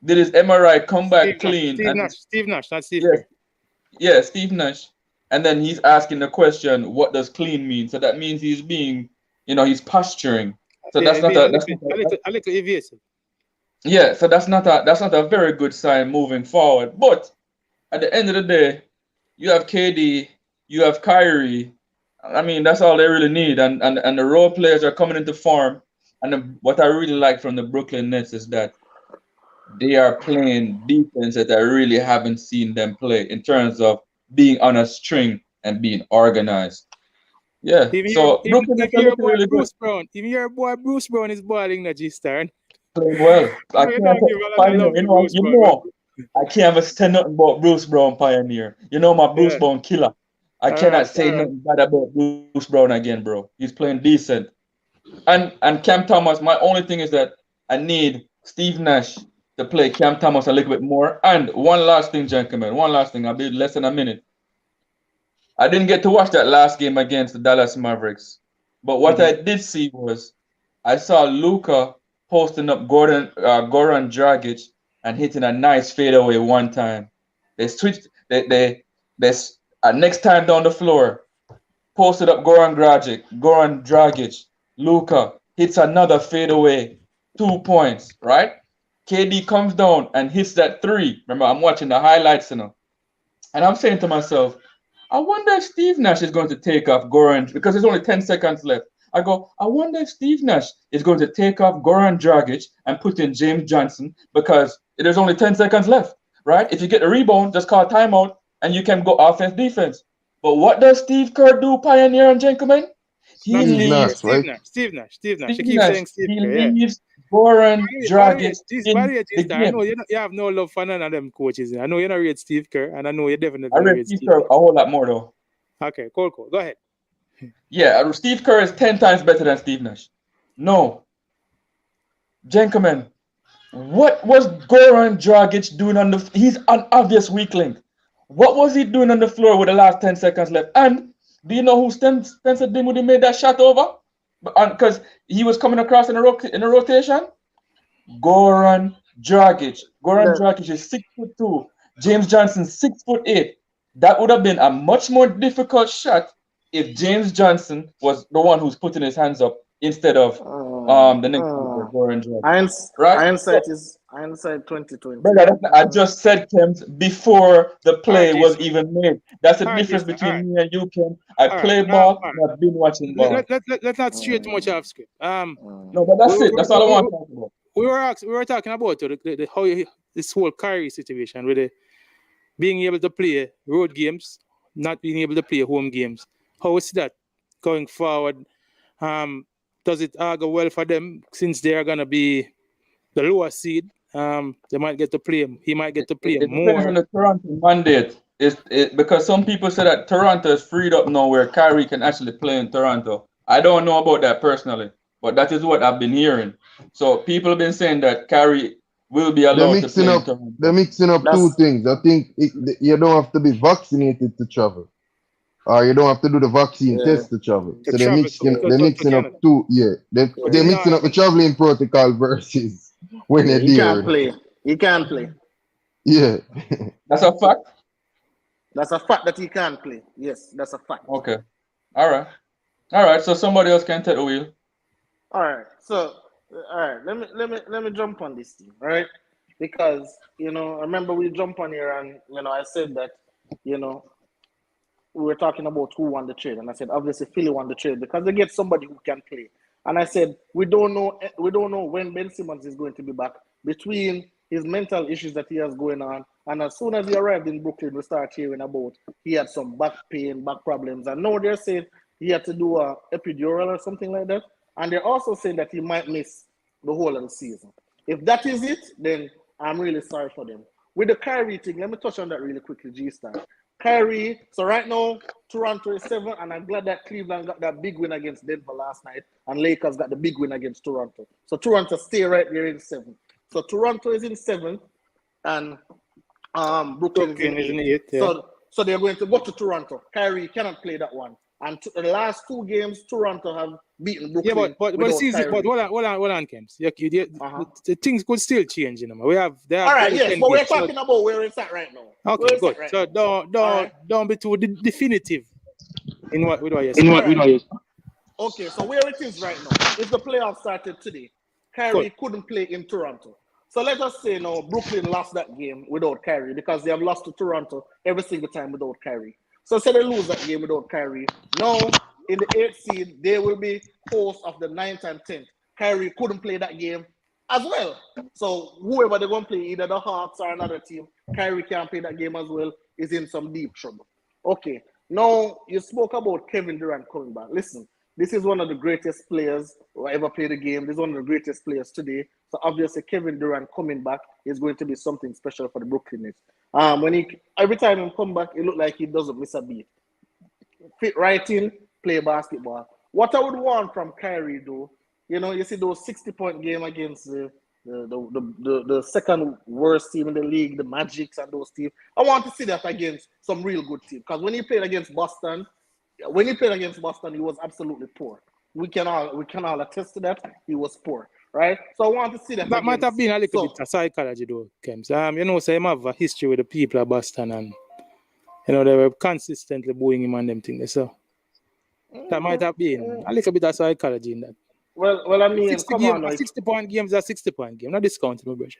did his MRI come back clean? Steve Nash, not Steve Yes, Kerr. yeah, Steve Nash. And then he's asking the question, what does clean mean? So that means he's being, he's posturing. So Yeah, that's not a little evasive. yeah, so that's not a very good sign moving forward. But at the end of the day, you have KD, you have Kyrie. I mean, that's all they really need. And the role players are coming into form. And what I really like from the Brooklyn Nets is that they are playing defense that I really haven't seen them play in terms of being on a string and being organized. Yeah. So Brooklyn Nets are looking really good. Even your boy Bruce Brown is balling the G-Star. Playing well. I can't Pioneer, I can't ever say nothing about Bruce Brown, Pioneer. You know my Bruce Brown killer. I cannot say nothing bad about Bruce Brown again, bro. He's playing decent. And Cam Thomas, my only thing is that I need Steve Nash to play Cam Thomas a little bit more. And one last thing, gentlemen. One last thing. I'll be less than a minute. I didn't get to watch that last game against the Dallas Mavericks. But what I did see was I saw Luka posting up Goran Dragic and hitting a nice fadeaway one time. They switched. They next time down the floor, posted up Goran Dragic. Luka hits another fadeaway, 2 points. Right? KD comes down and hits that three. Remember, I'm watching the highlights, and I'm saying to myself, I wonder if Steve Nash is going to take off Goran because there's only 10 seconds left. I wonder if Steve Nash is going to take off Goran Dragic and put in James Johnson because there's only 10 seconds left, right? If you get a rebound, just call timeout and you can go offense, defense. But what does Steve Kerr do, Pioneer and gentlemen? He leaves Steve Nash. She keeps saying Steve Kerr. He leaves Goran Dragic in the game. I know you have no love for none of them coaches. I know you don't rate Steve Kerr, and I know you definitely rate Steve Kerr a whole lot more though. Okay, cool. Go ahead. Yeah, Steve Kerr is 10 times better than Steve Nash. No. Gentlemen, what was Goran Dragic doing he's an obvious weak link. What was he doing on the floor with the last 10 seconds left? And do you know who Spencer Dinwiddie made that shot over? Because he was coming across in a rotation? Goran Dragic. Goran Dragic is 6'2". James Johnson 6'8". That would have been a much more difficult shot if James Johnson was the one who's putting his hands up instead of the next Goran Dragic. Hindsight 2020. Brother, I just said, Kems, before the play was even made. That's the difference between me and you, Kems. I play ball and I've been watching ball. Let's not stray too much off script. No, but that's it. That's all I want to talk about. We were talking about how this whole Kyrie situation with being able to play road games, not being able to play home games. How is that going forward? Does it go well for them since they are going to be the lower seed? They might get to play. He might get to play more. Depends on the Toronto mandate. Because some people say that Toronto is freed up now where Kyrie can actually play in Toronto. I don't know about that personally, but that is what I've been hearing. So people have been saying that Kyrie will be allowed to play in Toronto. They're mixing up two things. I think you don't have to be vaccinated to travel. Or you don't have to do the vaccine test to travel. So they're mixing up two. Yeah, they're mixing up the traveling protocol versus when they're there. He can't play. Yeah. That's a fact? That's a fact that he can't play. Yes, that's a fact. Okay. All right. So somebody else can take the wheel. All right. So, let me jump on this thing, right? Because, I remember we jump on here and, I said that, we were talking about who won the trade, and I said obviously Philly won the trade because they get somebody who can play. And I said we don't know when Ben Simmons is going to be back between his mental issues that he has going on, and as soon as he arrived in Brooklyn, we start hearing about he had some back pain, back problems, and now they're saying he had to do a epidural or something like that, and they're also saying that he might miss the whole of the season. If that is it, then I'm really sorry for them. With the Kyrie thing, let me touch on that really quickly, G-Star. Kyrie, so right now, Toronto is 7, and I'm glad that Cleveland got that big win against Denver last night, and Lakers got the big win against Toronto. So Toronto stay right there in 7. So Toronto is in 7, and Brooklyn is in 8. Yeah. So they're going to go to Toronto. Kyrie cannot play that one. And the last 2 games, Toronto have beaten Brooklyn. Yeah, but season, but hold on, Kems. The things could still change, you know. They have all right, yes, but we're talking about where it's at right now. Okay, good. Right so don't be too definitive in what you're saying. Okay, so where it is right now, if the playoffs started today, Kyrie couldn't play in Toronto. So let us say now Brooklyn lost that game without Kyrie because they have lost to Toronto every single time without Kyrie. So say they lose that game without Kyrie. Now, in the 8th seed, they will be host of the 9th and 10th. Kyrie couldn't play that game as well. So whoever they're going to play, either the Hawks or another team, Kyrie can't play that game as well, is in some deep trouble. Okay, now you spoke about Kevin Durant coming back. Listen, this is one of the greatest players who ever played the game. This is one of the greatest players today. So obviously Kevin Durant coming back is going to be something special for the Brooklyn Nets. Every time he come back, it looked like he doesn't miss a beat. Fit right in, play basketball. What I would want from Kyrie though, you see those 60-point game against the second worst team in the league, the Magics and those teams. I want to see that against some real good team. Because when he played against Boston, he was absolutely poor. We can all attest to that. He was poor, right? So I want to see that. That might have been a little bit of psychology, though, Kems. So he have a history with the people of Boston, and they were consistently booing him and them things. So that might have been a little bit of psychology in that. Well, I mean, 60-point games are 60-point game. Not discounting, my brother.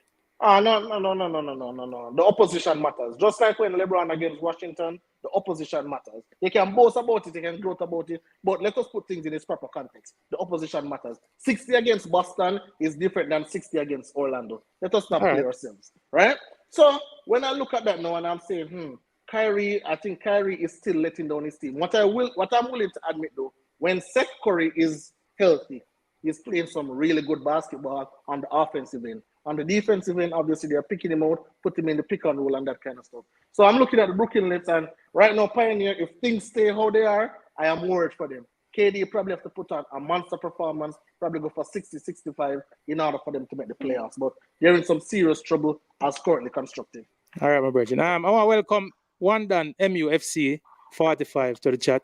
No. The opposition matters. Just like when LeBron against Washington, the opposition matters. They can boast about it, they can gloat about it, but let us put things in its proper context. The opposition matters. 60 against Boston is different than 60 against Orlando. Let us not play ourselves, right? So when I look at that now and I'm saying, Kyrie, I think Kyrie is still letting down his team. What I'm willing to admit though, when Seth Curry is healthy, he's playing some really good basketball on the offensive end. On the defensive end, obviously, they're picking him out, put him in the pick and roll and that kind of stuff. So I'm looking at the Brooklyn Nets, and right now, Pioneer, if things stay how they are, I am worried for them. KD probably have to put on a monster performance, probably go for 60, 65 in order for them to make the playoffs. But they're in some serious trouble as currently constructed. All right, my brother. I want to welcome Wandan MUFC 45 to the chat.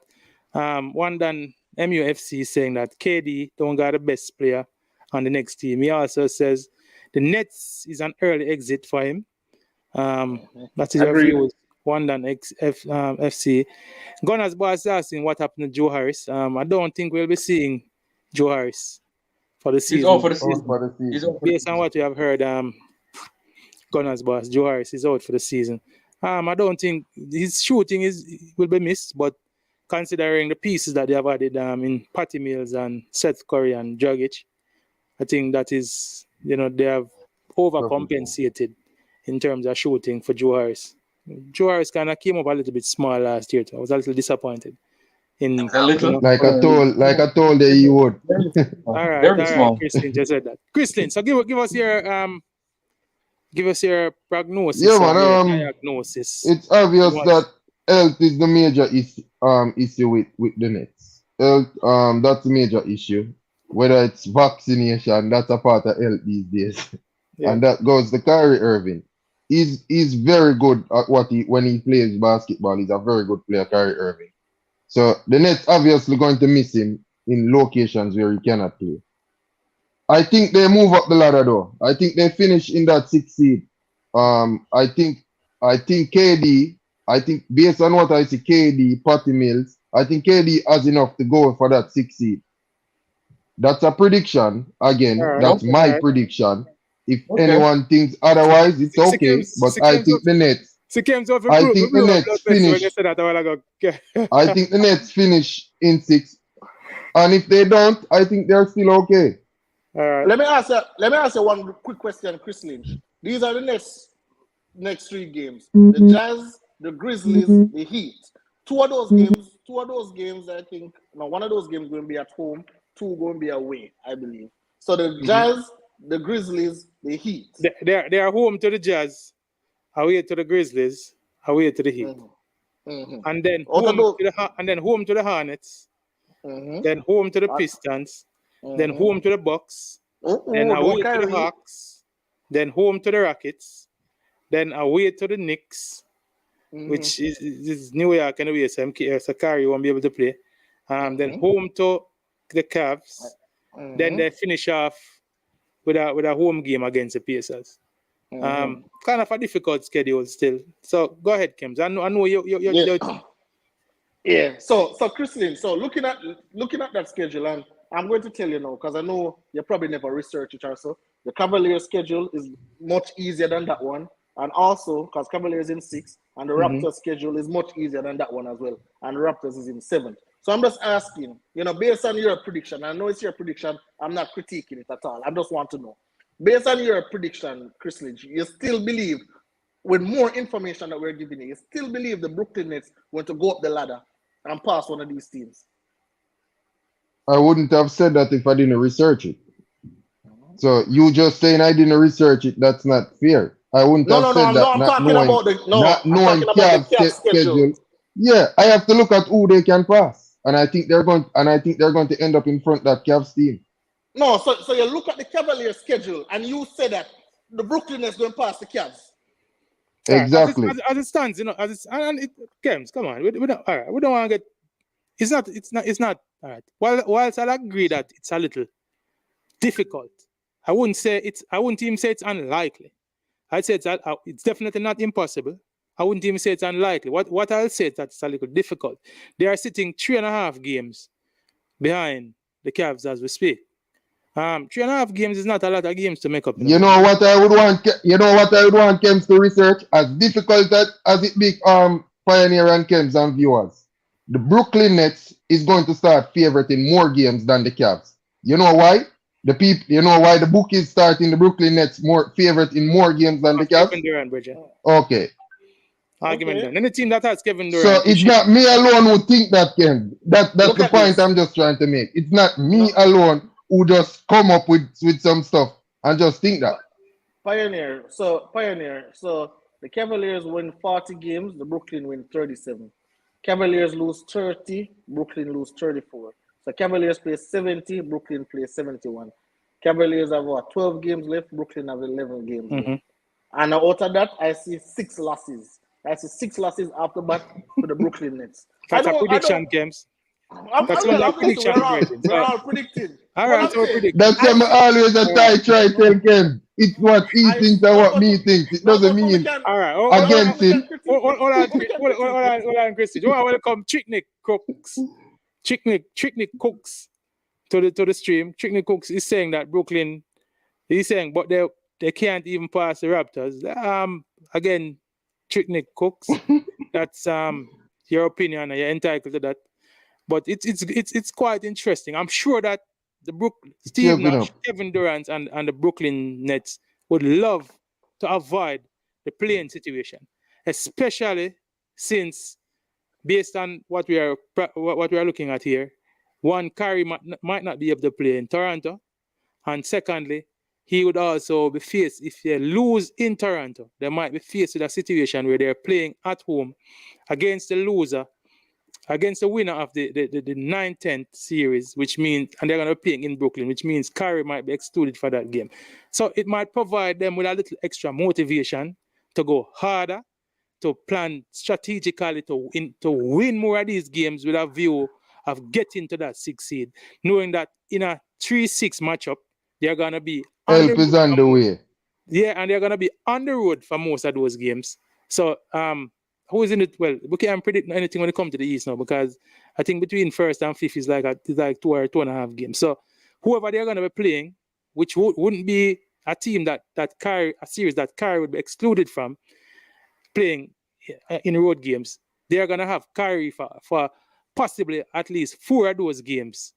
Wandan MUFC saying that KD don't got the best player on the next team. He also says the Nets is an early exit for him. That is your view. Wandan FC. Gunners boss asking what happened to Joe Harris. I don't think we'll be seeing Joe Harris for the season. He's out for the season. Based on what we have heard, Gunners boss Joe Harris is out for the season. I don't think his shooting will be missed, but considering the pieces that they have added in Patty Mills and Seth Curry and Dragic, I think that is, they have overcompensated in terms of shooting for Joe Harris. Joe Harris kind of came up a little bit small last year, so I was a little disappointed. Like I told you, you would. All right, Christine just said that. Christine, so give us your prognosis. Yeah, man. Diagnosis. It's obvious that health is the major issue with the Nets. Health, that's a major issue. Whether it's vaccination, that's a part of health these days. Yeah. And that goes to Kyrie Irving. He's very good at when he plays basketball. He's a very good player, Kyrie Irving. So the Nets obviously going to miss him in locations where he cannot play. I think they move up the ladder though. I think they finish in that 6th seed. I think KD, based on what I see, KD, Patty Mills, I think KD has enough to go for that 6th seed. That's a prediction. Again, that's my prediction. If anyone thinks otherwise, it's okay. But I think the Nets. I think the Nets finish. I think the Nets finish in 6th. And if they don't, I think they're still okay. Let me ask you one quick question, Chris Lynch. These are the next 3 games. The Jazz, the Grizzlies, the Heat. Two of those games, I think. Now, one of those games going to be at home. 2 going to be away, I believe. So the Jazz, the Grizzlies, the Heat. They are home to the Jazz, away to the Grizzlies, away to the Heat, and then home to the Hornets, then home to the Pistons, then home to the Bucks, then away to the Hawks, then home to the Rockets, then away to the Knicks, which is New York anyway, so Kyrie won't be able to play. Then home to the Cavs. Then they finish off with a home game against the Pacers. Kind of a difficult schedule still. So go ahead, Kims. I know you. Yeah. So Christine, so looking at that schedule, and I'm going to tell you now because I know you probably never researched it also. The Cavaliers schedule is much easier than that one, and also because Cavaliers in 6, and the Raptors schedule is much easier than that one as well, and the Raptors is in 7. So I'm just asking, based on your prediction. I know it's your prediction. I'm not critiquing it at all. I just want to know, based on your prediction, Chris Lynch, you still believe, with more information that we're giving you still believe the Brooklyn Nets want to go up the ladder and pass one of these teams? I wouldn't have said that if I didn't research it. So you just saying I didn't research it, that's not fair. I wouldn't have said that. I'm talking about the Cavs schedule. Yeah, I have to look at who they can pass, and I think they're going to end up in front of that Cavs team. No, so you look at the Cavaliers schedule, and you say that the Brooklyn Nets going to pass the Cavs. Exactly. As it stands, Kems, come on, we don't. All right, we don't want to get. It's not. All right. Whilst I agree that it's a little difficult, I wouldn't even say it's unlikely. I'd say it's definitely not impossible. I wouldn't even say it's unlikely. What I'll say is that it's a little difficult. They are sitting 3.5 games behind the Cavs as we speak. 3.5 games is not a lot of games to make up. You know what I would want Kems to research, as difficult as it be, Pioneer and Kems and viewers. The Brooklyn Nets is going to start favoriting more games than the Cavs. You know why? Why the bookies starting the Brooklyn Nets more favorite in more games than the Cavs? Kevin Durant, Bridget. Okay. Argument done. Any team that has Kevin Durant. So it's not me alone who think that, Ken. That's the point I'm just trying to make. It's not me alone who just come up with some stuff and just think that. Pioneer. So the Cavaliers win 40 games, the Brooklyn win 37. Cavaliers lose 30, Brooklyn lose 34. So Cavaliers play 70, Brooklyn play 71. Cavaliers have 12 games left, Brooklyn have 11 games left. And out of that, I see 6 losses. I see 6 losses after bat for the Brooklyn Nets. That's a prediction, games. That's what I'm prediction. We're all predicting. All right, so predict. That's what I always try to tell Ken. It's what he thinks and what me thinks. It doesn't mean all right, against him. Hold on, Christy. You want to welcome Chicknick Cooks. Chicknick Cooks to the stream. Chicknick Cooks is saying that Brooklyn, he's saying, but they can't even pass the Raptors. Again, Chicknick Cooks, that's your opinion, and you're entitled to that. But it's quite interesting. I'm sure that Steve Nash, Kevin Durant, and the Brooklyn Nets would love to avoid the playing situation, especially since, based on what we are looking at here, one, Kyrie might not be able to play in Toronto, and secondly, he would also be faced, if they lose in Toronto, they might be faced with a situation where they're playing at home against the loser, against the winner of the 9-10 series, which means, and they're going to be playing in Brooklyn, which means Kyrie might be excluded for that game. So it might provide them with a little extra motivation to go harder, to plan strategically to win more of these games with a view of getting to that 6th seed, knowing that in a 3-6 matchup, they're going to be help is on the way. Yeah, and they're going to be on the road for most of those games. So, who is in it? Well, we can't predict anything when it comes to the East now, because I think between 1st and 5th is like 2 or 2.5 games. So, whoever they're going to be playing, which wouldn't be a team that Kyrie, a series that Kyrie would be excluded from playing in road games, they're going to have Kyrie for possibly at least 4 of those games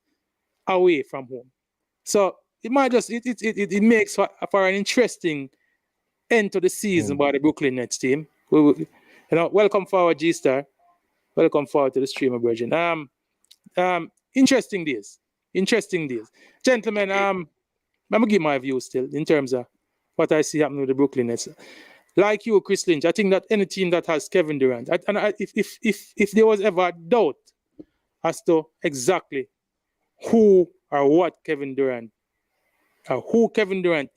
away from home. So it might just it makes for an interesting end to the season by the Brooklyn Nets team. Welcome forward, G-Star. Welcome forward to the stream, Virgin. Interesting days. Gentlemen, I'm gonna give my view still in terms of what I see happening with the Brooklyn Nets. Like you, Chris Lynch, I think that any team that has Kevin Durant, if there was ever a doubt as to exactly who or what Kevin Durant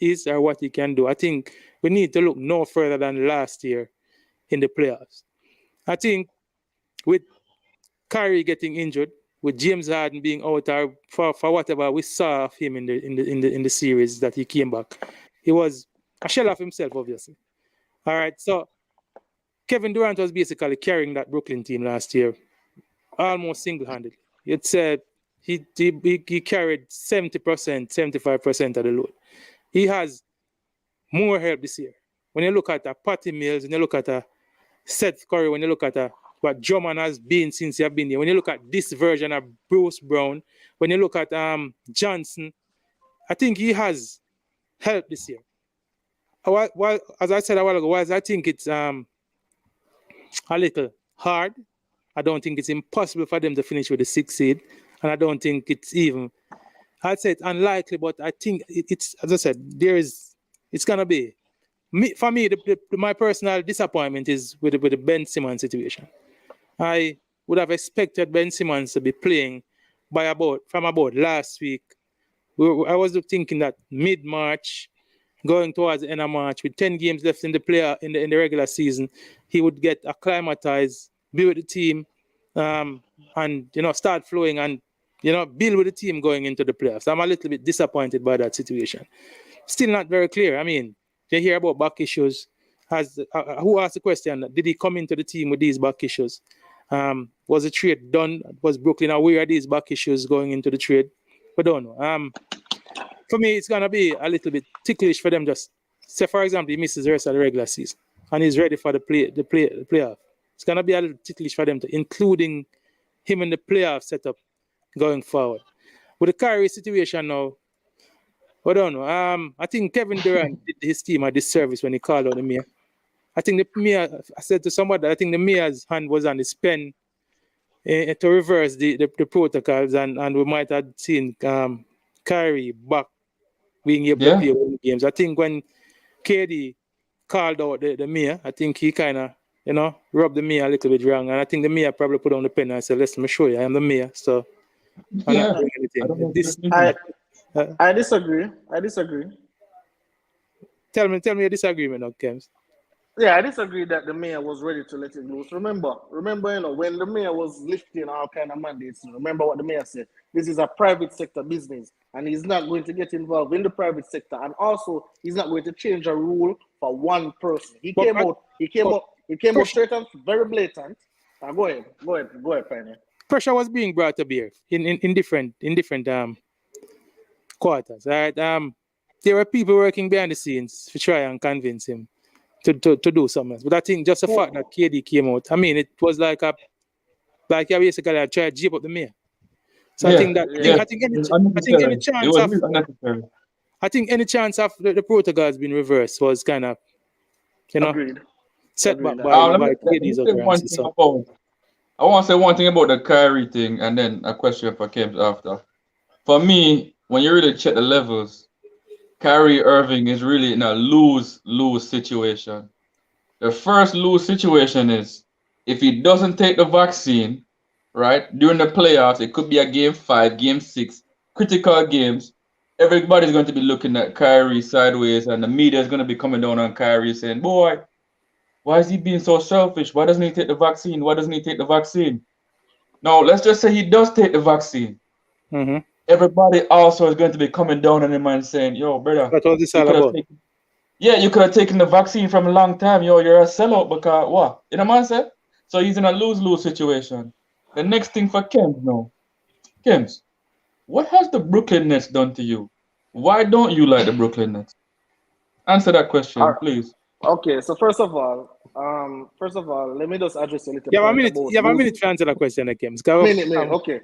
is or what he can do, I think we need to look no further than last year in the playoffs. I think with Kyrie getting injured, with James Harden being out for whatever we saw of him in the series that he came back, he was a shell of himself, obviously. All right, so Kevin Durant was basically carrying that Brooklyn team last year almost single-handedly. You'd say he carried 70%, 75% of the load. He has more help this year. When you look at Patty Mills, when you look at Seth Curry, when you look at what Drummond has been since he has been here, when you look at this version of Bruce Brown, when you look at Johnson, I think he has help this year. Well, as I said a while ago, I think it's a little hard. I don't think it's impossible for them to finish with the 6th seed, and I don't think it's even. I'd say it's unlikely, but I think it's, as I said, it's gonna be. For me, my personal disappointment is with the Ben Simmons situation. I would have expected Ben Simmons to be playing from about last week. I was thinking that mid-March, going towards the end of March, with 10 games left in the regular season, he would get acclimatized, be with the team, and start flowing and build with the team going into the playoffs. I'm a little bit disappointed by that situation. Still not very clear. I mean, you hear about back issues. Who asked the question? Did he come into the team with these back issues? Was the trade done? Was Brooklyn aware of these back issues going into the trade? We don't know. For me, it's gonna be a little bit ticklish for them. Just say, for example, he misses the rest of the regular season and he's ready for the playoff. It's gonna be a little ticklish for them, including him in the playoff setup going forward. With the Kyrie situation now, I don't know. I think Kevin Durant did his team a disservice when he called out the mayor. I think the mayor, I said to somebody, I think the mayor's hand was on his pen to reverse the protocols, and we might have seen Kyrie back being able to play all games. I think when KD called out the mayor, I think he kind of, rubbed the mayor a little bit wrong. And I think the mayor probably put on the pen and said, listen, let me show you, I am the mayor. So I'm not doing anything. I disagree. Tell me your disagreement now, Kems. Yeah, I disagree that the mayor was ready to let it loose. Remember, when the mayor was lifting all kind of mandates, remember what the mayor said. This is a private sector business, and he's not going to get involved in the private sector. And also, he's not going to change a rule for one person. He came out straight and very blatant. Go ahead, Pioneer. Pressure was being brought to bear in different quarters. Right? There were people working behind the scenes to try and convince him to do something else. But I think just the fact that KD came out, I mean, it was like you basically tried to jeep up the mayor. So I think any chance of the protocol has been reversed was kind of, set back by KD's occurrences. I want to say one thing about the Kyrie thing, and then a question for Kim after. For me, when you really check the levels, Kyrie Irving is really in a lose-lose situation. The first lose situation is if he doesn't take the vaccine, right, during the playoffs, it could be a game 5, game 6, critical games. Everybody's going to be looking at Kyrie sideways, and the media is going to be coming down on Kyrie saying, boy, why is he being so selfish? Why doesn't he take the vaccine? Why doesn't he take the vaccine? Now, let's just say he does take the vaccine. Mm-hmm. Everybody also is going to be coming down on him and saying, yo, brother, that's what this all about. You could have taken the vaccine from a long time. Yo, you're a sellout because what? You know what I'm saying? So he's in a lose-lose situation. The next thing for Kems now. Kems, what has the Brooklyn Nets done to you? Why don't you like the Brooklyn Nets? Answer that question, please. Okay, so first of all, let me just address a little bit. You have a minute to answer that question, Kems. Minute, okay.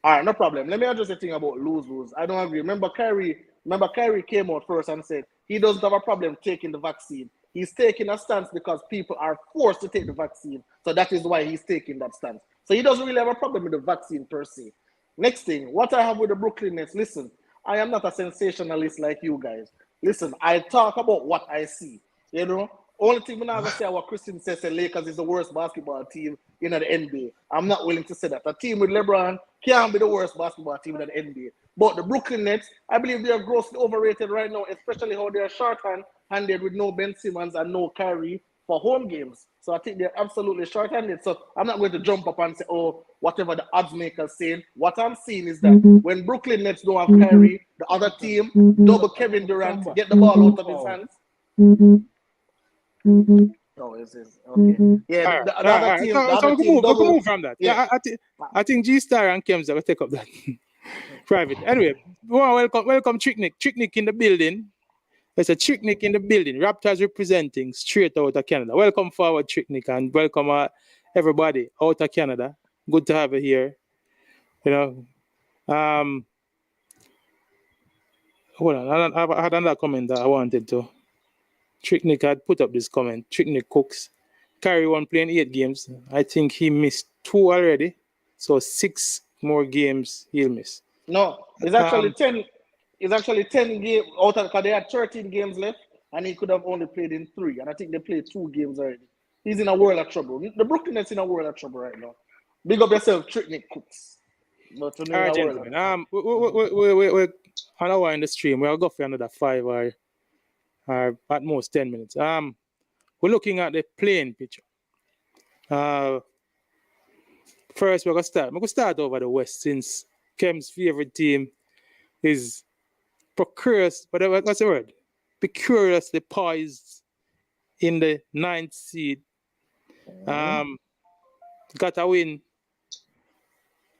All right, no problem. Let me address the thing about lose-lose. I don't agree. Remember, Kyrie came out first and said he doesn't have a problem taking the vaccine. He's taking a stance because people are forced to take the vaccine. So that is why he's taking that stance. So he doesn't really have a problem with the vaccine per se. Next thing, what I have with the Brooklyn Nets, listen, I am not a sensationalist like you guys. Listen, I talk about what I see. Only thing I'm not going to say what Christian says the Lakers is the worst basketball team in the NBA. I'm not willing to say that. A team with LeBron can't be the worst basketball team in the NBA. But the Brooklyn Nets, I believe they are grossly overrated right now, especially how they are short-handed with no Ben Simmons and no Kyrie for home games. So I think they're absolutely short-handed. So I'm not going to jump up and say, oh, whatever the odds makers saying. What I'm seeing is that when Brooklyn Nets don't have Kyrie, the other team double Kevin Durant, get the ball out of his hands. Oh, is okay. Yeah, the other team. So we can move from that. Yeah, I think G Star and Kems will take up that private. Anyway, welcome Tricknick. Tricknick in the building. There's a Tricknick in the building. Raptors representing straight out of Canada. Welcome forward, Tricknick, and welcome everybody out of Canada. Good to have you here. You know, hold on. I had another comment that I wanted to. Tricknick had put up this comment. Tricknick Cooks. Kyrie won playing 8 games. I think he missed 2 already. So 6 more games he'll miss. No, it's actually 10. It's actually 10 games out of because they had 13 games left, and he could have only played in 3. And I think they played 2 games already. He's in a world of trouble. The Brooklyn Nets in a world of trouble right now. Big up yourself, Tricknick Cooks. All right, gentlemen. We're on our in the stream. We'll go for another 5 or at most 10 minutes. We're looking at the playing picture. First, we're going to start over the West since Kem's favorite team is what's the word? Precariously poised in the 9th seed. Got a win.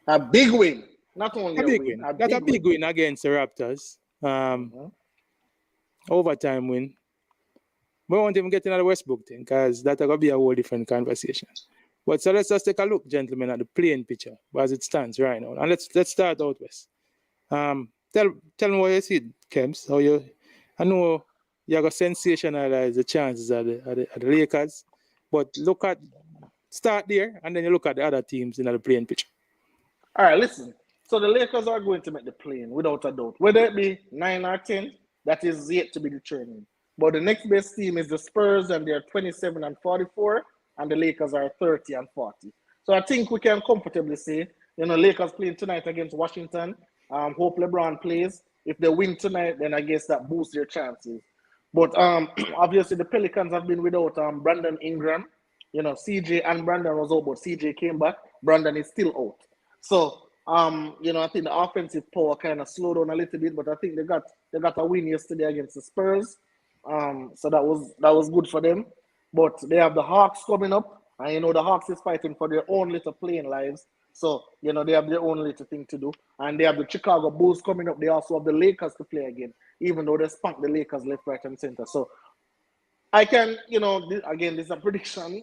A big win. Not only a big win. Got a big win against the Raptors. Overtime win. We won't even get into the Westbrook thing because that's going to be a whole different conversation. But so let's just take a look, gentlemen, at the playing picture as it stands right now. And let's start out West. Tell me what you see, Kems. I know you're going to sensationalize the chances of the Lakers, but start there and then you look at the other teams in the playing picture. All right, listen. So the Lakers are going to make the play-in without a doubt. Whether it be 9 or 10, that is yet to be determined. But the next best team is the Spurs, and they're 27 and 44, and the Lakers are 30 and 40. So I think we can comfortably say, Lakers playing tonight against Washington. Hope LeBron plays. If they win tonight, then I guess that boosts their chances. But obviously the Pelicans have been without Brandon Ingram. CJ and Brandon was out, but CJ came back. Brandon is still out. So I think the offensive power kind of slowed down a little bit, but I think they got a win yesterday against the Spurs. So that was good for them. But they have the Hawks coming up, and the Hawks is fighting for their own little playing lives. So they have their own little thing to do, and they have the Chicago Bulls coming up. They also have the Lakers to play again, even though they spanked the Lakers left, right, and center. So I can, again, this is a prediction.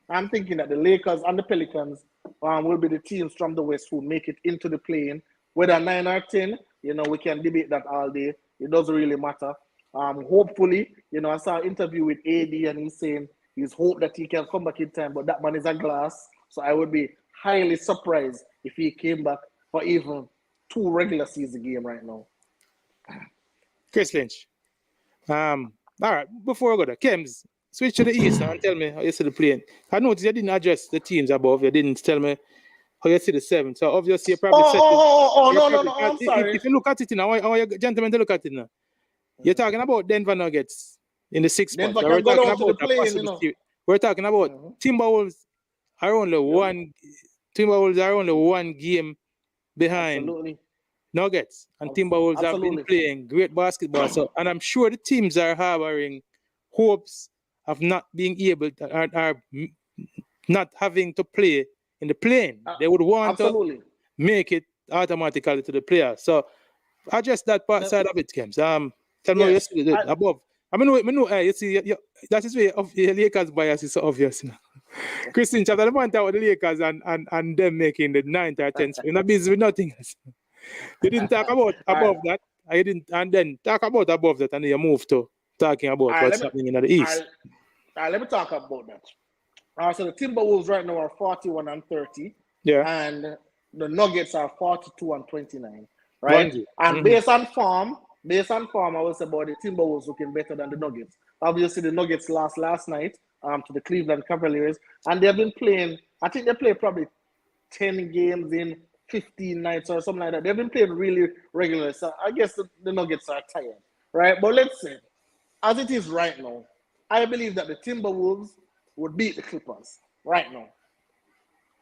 I'm thinking that the Lakers and the Pelicans will be the teams from the West who make it into the play-in. Whether 9 or 10, we can debate that all day. It doesn't really matter. Hopefully, I saw an interview with AD and he's saying he's hope that he can come back in time, but that man is a glass. So I would be highly surprised if he came back for even 2 regular season games right now. Chris Lynch. All right, before I go there, Kems, switch to the East and tell me how you see the playing. I noticed you didn't address the teams above. You didn't tell me how you see the 7. So obviously you probably no, I'm sorry. If you look at it now, I want you gentlemen to look at it now. You're talking about Denver Nuggets in the 6th spot. We're talking about Timberwolves are only one game behind Nuggets, and Timberwolves have been playing great basketball. So, and I'm sure the teams are harboring hopes of not being able to, are not having to play in the play-in. They would want to make it automatically to the playoffs. So address that part side of it, Kems. Tell me what you see above. I mean, you see, that is where the Lakers bias is so obvious now. Christian, chapter the point out the Lakers and them making the 9th or 10th. You're not busy with nothing else. You didn't talk about above that. And then talk about above that, and then you move to talking about what's happening in the East. Let me talk about that. So the Timberwolves right now are 41 and 30. Yeah. And the Nuggets are 42 and 29. Right? And based on form, I will say about the Timberwolves looking better than the Nuggets. Obviously, the Nuggets lost last night to the Cleveland Cavaliers, and they have been playing. I think they played probably 10 games in 15 nights or something like that. They've been playing really regularly, so I guess the Nuggets are tired, right? But let's say, as it is right now, I believe that the Timberwolves would beat the Clippers right now.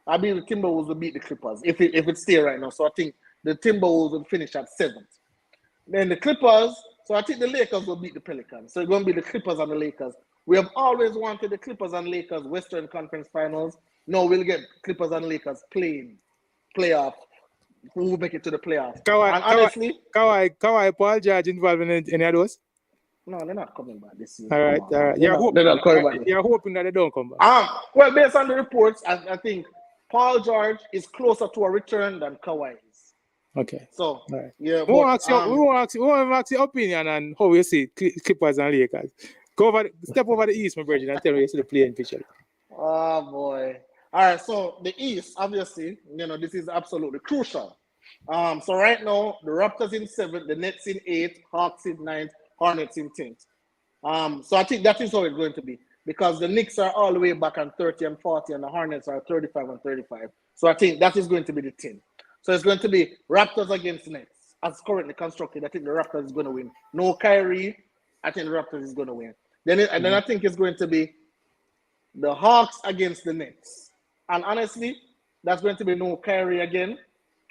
I believe the Timberwolves would beat the Clippers if it stay right now. So I think the Timberwolves would finish at 7th. Then the Clippers, so I think the Lakers will beat the Pelicans. So it's going to be the Clippers and the Lakers. We have always wanted the Clippers and Lakers Western Conference Finals. No, we'll get Clippers and Lakers playing playoff. Who will make it to the playoffs? And honestly, Kawhi, Paul George involved in any of those? No, they're not coming back this season. All right. They're hoping that they don't come back. Well, based on the reports, I think Paul George is closer to a return than Kawhi is. Okay. So, right. Yeah. We won't ask your opinion on how you see Clippers and Lakers. Step over the East, my brother, and tell me you see the playing picture. Oh, boy. All right. So, the East, obviously, this is absolutely crucial. So, right now, the Raptors in 7th, the Nets in 8th, Hawks in 9th, Hornets in 10th. So I think that is how it's going to be because the Knicks are all the way back on 30 and 40 and the Hornets are 35 and 35. So I think that is going to be the 10. So it's going to be Raptors against Nets. As currently constructed, I think the Raptors is going to win. No Kyrie, I think the Raptors is going to win. Then I think it's going to be the Hawks against the Nets. And honestly, that's going to be no Kyrie again.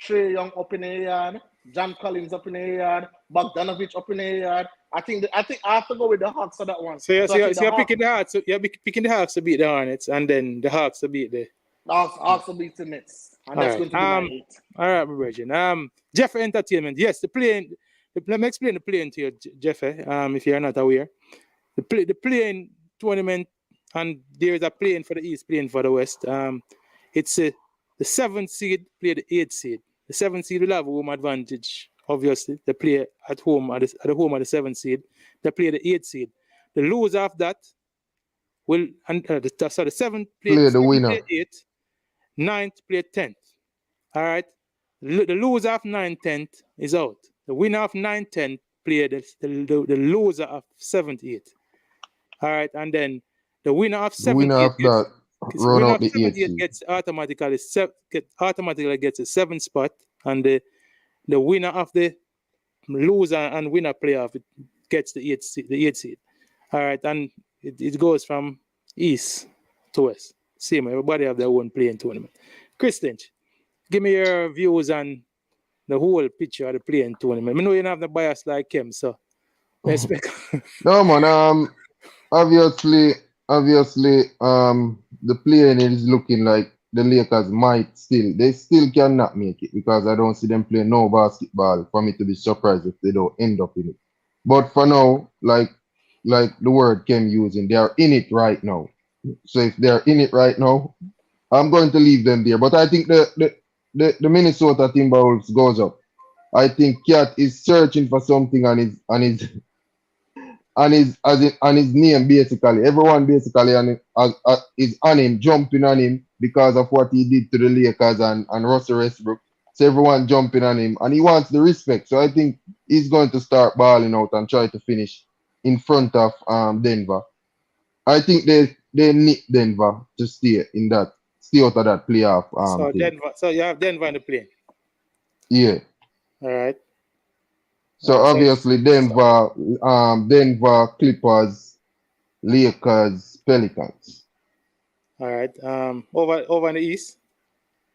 Trae Young up in the yard. John Collins up in the yard. Bogdanovich up in the yard. I think I have to go with the Hawks for that one. So you're picking the Hawks. So you're picking the Hawks to beat the Hornets, and then the Hawks to beat the Hawks to beat the Nets, and that's going to be my 8. All right, my Virgin. Jeff Entertainment. Yes, the plane. Let me explain the plane to you, Jeff. If you're not aware, the plane tournament, and there is a plane for the East, plane for the West. It's the 7th seed play the 8th seed. The 7th seed will have home advantage. Obviously, they play at home at the home of the 7th seed. They play the 8th seed. The loser of that will the 7th play the winner. Play 8th, 9th play 10th. All right. The loser of 9th, 10th is out. The winner of 9th, 10th play the loser of 7th, 8th. All right, and then the winner of 7th, 8th gets automatically gets a 7th spot, and the winner of the loser and winner playoff gets the 8th seed. All right, and it goes from east to west. Same, everybody have their own playing tournament. Chris Lynch, give me your views on the whole picture of the playing tournament. I know you don't have the bias like him, so I expect. No, man. Obviously, the playing is looking like the Lakers they still cannot make it because I don't see them play no basketball for me to be surprised if they don't end up in it. But for now, like the word Kem using, they are in it right now. So if they're in it right now, I'm going to leave them there. But I think the Minnesota Timberwolves goes up. I think Cat is searching for something on his name basically. Everyone basically is on him, jumping on him because of what he did to the Lakers and Russell Westbrook. So everyone jumping on him and he wants the respect. So I think he's going to start balling out and try to finish in front of Denver. I think they need Denver to stay out of that playoff. So you have Denver in the play. Yeah. All right. So obviously Denver, Clippers, Lakers, Pelicans. All right. Over in the East.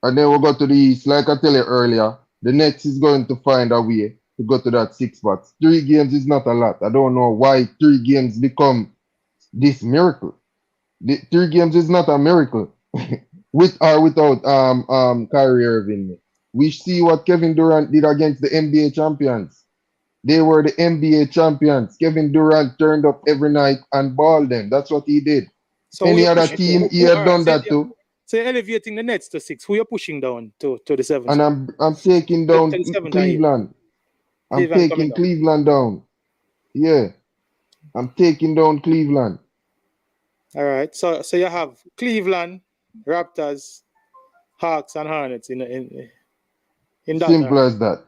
And then we'll go to the East. Like I tell you earlier, the Nets is going to find a way to go to that 6 spot. 3 games is not a lot. I don't know why 3 games become this miracle. The 3 games is not a miracle. With or without Kyrie Irving. We see what Kevin Durant did against the NBA champions. They were the NBA champions. Kevin Durant turned up every night and balled them. That's what he did. So any other team, he had done that too. So you're elevating the Nets to 6. Who you're pushing down to the 7? And I'm taking down Cleveland. I'm taking Cleveland down. Yeah. I'm taking down Cleveland. All right. So you have Cleveland, Raptors, Hawks, and Hornets in that. Simple as that.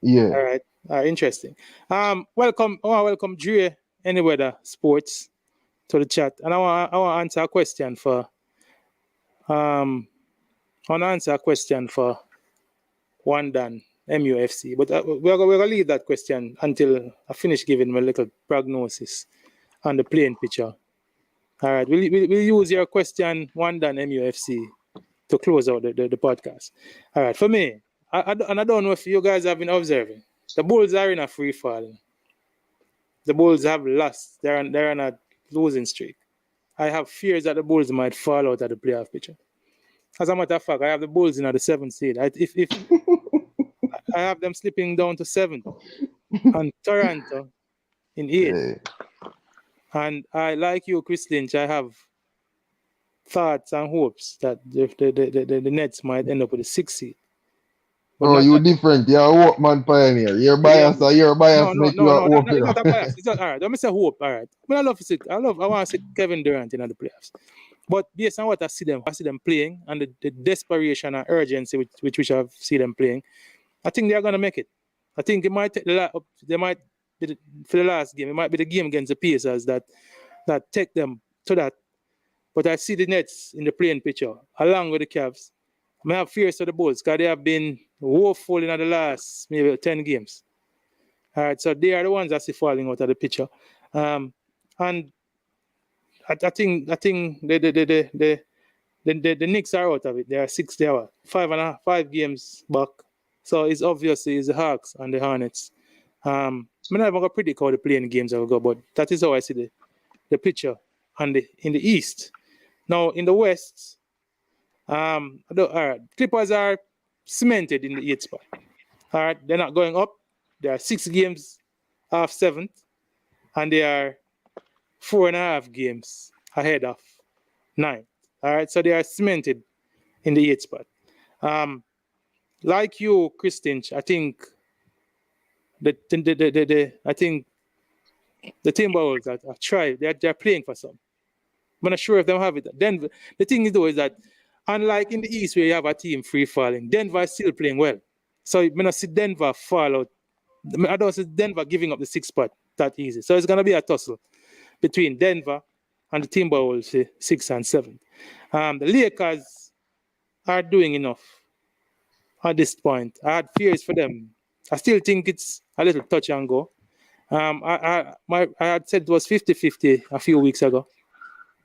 Yeah. All right. Interesting. Welcome Dre Anyweather Sports to the chat, and I want to answer a question for One done, MUFC. But we're going to leave that question until I finish giving my little prognosis on the playing picture. All right, we'll use your question, one done, MUFC, to close out the podcast. All right, for me, and I don't know if you guys have been observing, the Bulls are in a free fall. The Bulls have lost. They're on a losing streak. I have fears that the Bulls might fall out of the playoff picture. As a matter of fact, I have the Bulls in at the 7th seed. If I have them slipping down to 7th, and Toronto in 8th. And I, like you, Chris Lynch, I have thoughts and hopes that the Nets might end up with the 6th seed. But you're different. You're a hope man pioneer. You're biased. You're biased. No, make you a hope. it's not a bias. It's not, all right. Let me say hope. All right. I want to see Kevin Durant in the playoffs. But based on what I see them playing and the desperation and urgency which I've seen them playing, I think they're gonna make it. I think it might take they might be for the last game. It might be the game against the Pacers that take them to that. But I see the Nets in the playing picture along with the Cavs. I have fears for the Bulls because they have been woeful in the last maybe 10 games. All right, so they are the ones that see falling out of the picture. And I think the Knicks are out of it. They are 6. They are 5 games back. So it's obviously the Hawks and the Hornets. I'm not even going to predict how the playing games will go, but that is how I see the picture in the East. Now in the West, all right, Clippers are cemented in the 8th spot. All right, they're not going up. They are 6 games off 7th, and they are 4.5 games ahead of 9th. All right, so they are cemented in the 8th spot. Like you, Chris Lynch, I think the Timberwolves are trying. They're playing for some. I'm not sure if they have it. Denver. The thing is though is that unlike in the East where you have a team free falling, Denver is still playing well. So I'm not see Denver fall out. I don't see Denver giving up the 6th spot that easy. So it's gonna be a tussle between Denver and the Timberwolves, 6 and 7. The Lakers are doing enough at this point. I had fears for them. I still think it's a little touch and go. I had said it was 50-50 a few weeks ago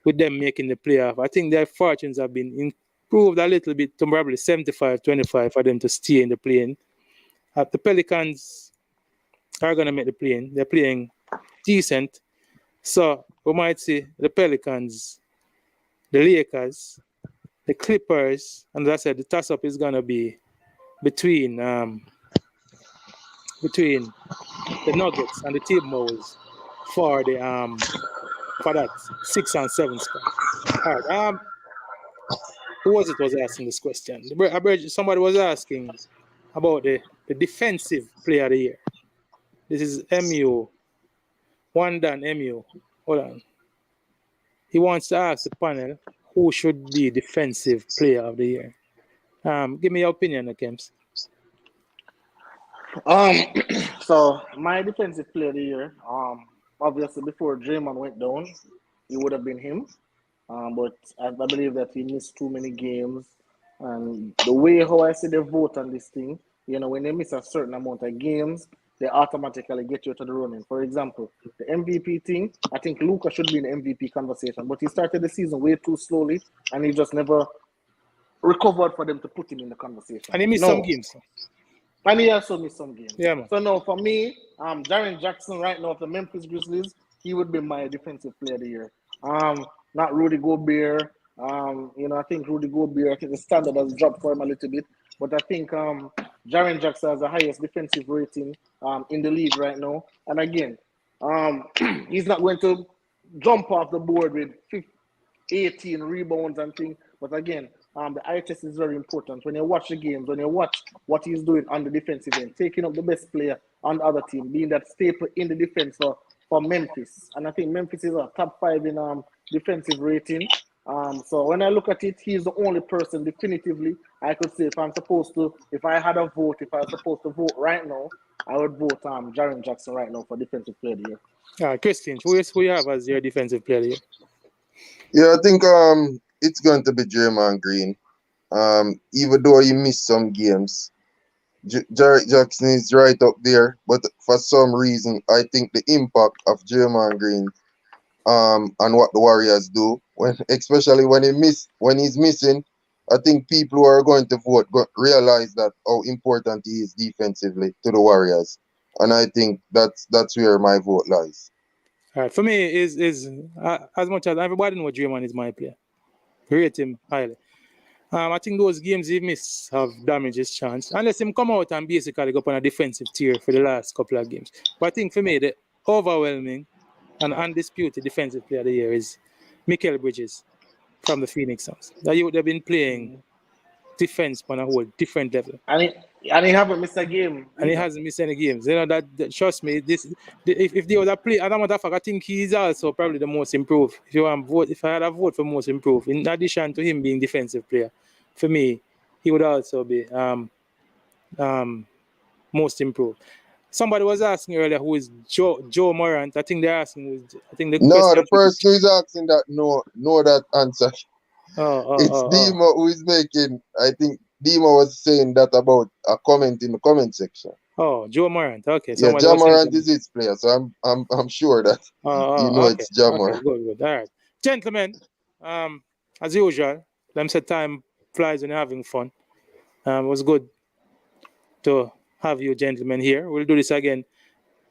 with them making the playoff. I think their fortunes have been improved a little bit to probably 75-25 for them to stay in the play-in. The Pelicans are going to make the play-in. They're playing decent. So we might see the Pelicans, the Lakers, the Clippers, and as I said, the toss-up is going to be between the Nuggets and the Timberwolves for that 6 and 7 spot. All right. Who was asking this question? Somebody was asking about the defensive player of the year. This is MU. One done, MU. Hold on. He wants to ask the panel who should be defensive player of the year. Give me your opinion, Kems. So my defensive player of the year, obviously before Draymond went down, it would have been him. But I believe that he missed too many games. And the way how I see the vote on this thing, when they miss a certain amount of games, they automatically get you to the running. For example, the MVP thing, I think Luka should be in the MVP conversation, but he started the season way too slowly, and he just never recovered for them to put him in the conversation. And he missed some games. And he also missed some games. Yeah, man. So no, for me, Jaren Jackson right now of the Memphis Grizzlies, he would be my defensive player of the year. Not Rudy Gobert. I think Rudy Gobert, I think the standard has dropped for him a little bit. But I think Jaren Jackson has the highest defensive rating in the league right now. And again, he's not going to jump off the board with 18 rebounds and things. But again, the eye test is very important. When you watch the games, when you watch what he's doing on the defensive end, taking up the best player on the other team, being that staple in the defense for Memphis. And I think Memphis is a top 5 in defensive rating. So when I look at it, he's the only person definitively I could say if I had a vote, if I was supposed to vote right now, I would vote Jaren Jackson right now for defensive player of the year. Christian, who you have as your defensive player of the year? Yeah, I think it's going to be Draymond Green. Even though he missed some games, Jarrett Jackson is right up there, but for some reason, I think the impact of Draymond Green and what the Warriors do, especially when he's missing, I think people who are going to vote realize that how important he is defensively to the Warriors, and I think that's where my vote lies. All right, for me, is as much as everybody knows Draymond is my player, rate him highly. I think those games he missed have damaged his chance, unless him come out and basically go up on a defensive tier for the last couple of games. But I think for me, the overwhelming and undisputed defensive player of the year is Mikal Bridges from the Phoenix Suns. They've been playing defense on a whole different level. And he haven't missed a game. And he hasn't missed any games. You know that trust me, if they would have played, I think he's also probably the most improved. If I had a vote for most improved, in addition to him being defensive player, for me, he would also be most improved. Somebody was asking earlier who is Joe Morant. I think they're asking. The person who is asking that know that answer. It's Dima who is making. I think Dima was saying that about a comment in the comment section. Oh, Joe Morant. Okay. Yeah, Ja Morant is his player, so I'm sure that it's Ja Morant. Good. All right, gentlemen. As usual, them said time flies when you're having fun. It was good to have you gentlemen here. We'll do this again.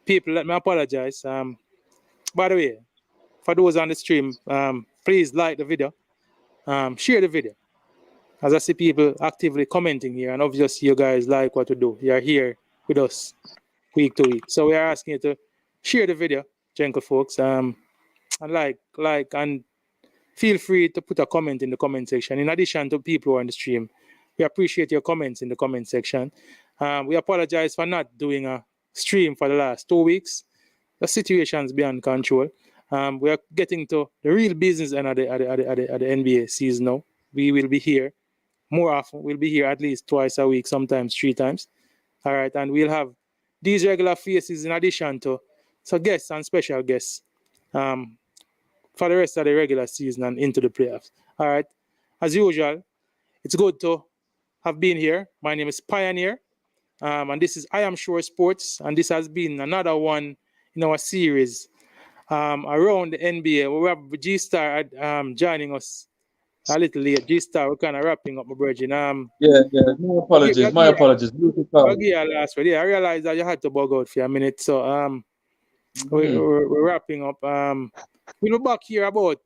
People, let me apologize. By the way, for those on the stream, please like the video. Share the video. As I see people actively commenting here, and obviously you guys like what we do. You are here with us week to week. So we are asking you to share the video, gentle folks, and like, and feel free to put a comment in the comment section. In addition to people who are on the stream, we appreciate your comments in the comment section. We apologize for not doing a stream for the last 2 weeks. The situation's beyond control. We are getting to the real business end of the NBA season now. We will be here more often. We'll be here at least twice a week, sometimes 3 times. All right, and we'll have these regular faces in addition to guests and special guests for the rest of the regular season and into the playoffs. All right, as usual, it's good to have been here. My name is Pioneer, and this is I Am Sure Sports, and this has been another one in our series around the NBA. We have G-Star joining us a little late. G-Star, we're kind of wrapping up, my virgin. Yeah. My apologies. Last week. I realized that you had to bug out for a minute, so we're wrapping up. We'll be back here about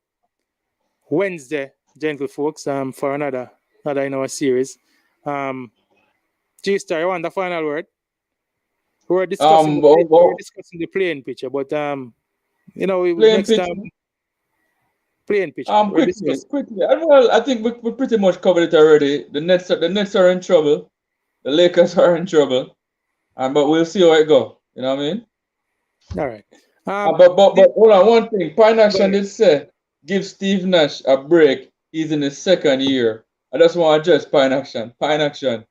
Wednesday, gentle folks, for another in our series. G-Star, you want the final word? We're discussing the playing picture, but playing pitch. Quickly. Well, I think we pretty much covered it already. The Nets are in trouble. The Lakers are in trouble. But we'll see how it goes. You know what I mean? All right. But hold on, one thing. Pine Action did say give Steve Nash a break. He's in his second year. I just want to address Pine Action. Pine Action.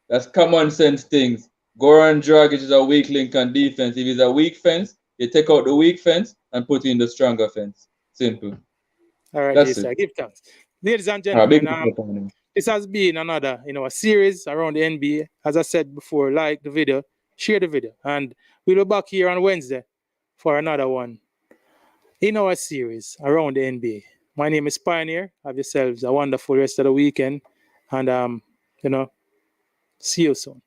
That's common sense things. Goran Dragic is a weak link on defense. If he's a weak fence, you take out the weak fence and put in the stronger fence. Simple. All right, yes, sir. Give thanks. Ladies and gentlemen, this has been another a series around the NBA. As I said before, like the video, share the video, and we'll be back here on Wednesday for another one in our series around the NBA. My name is Pioneer. Have yourselves a wonderful rest of the weekend, and see you soon.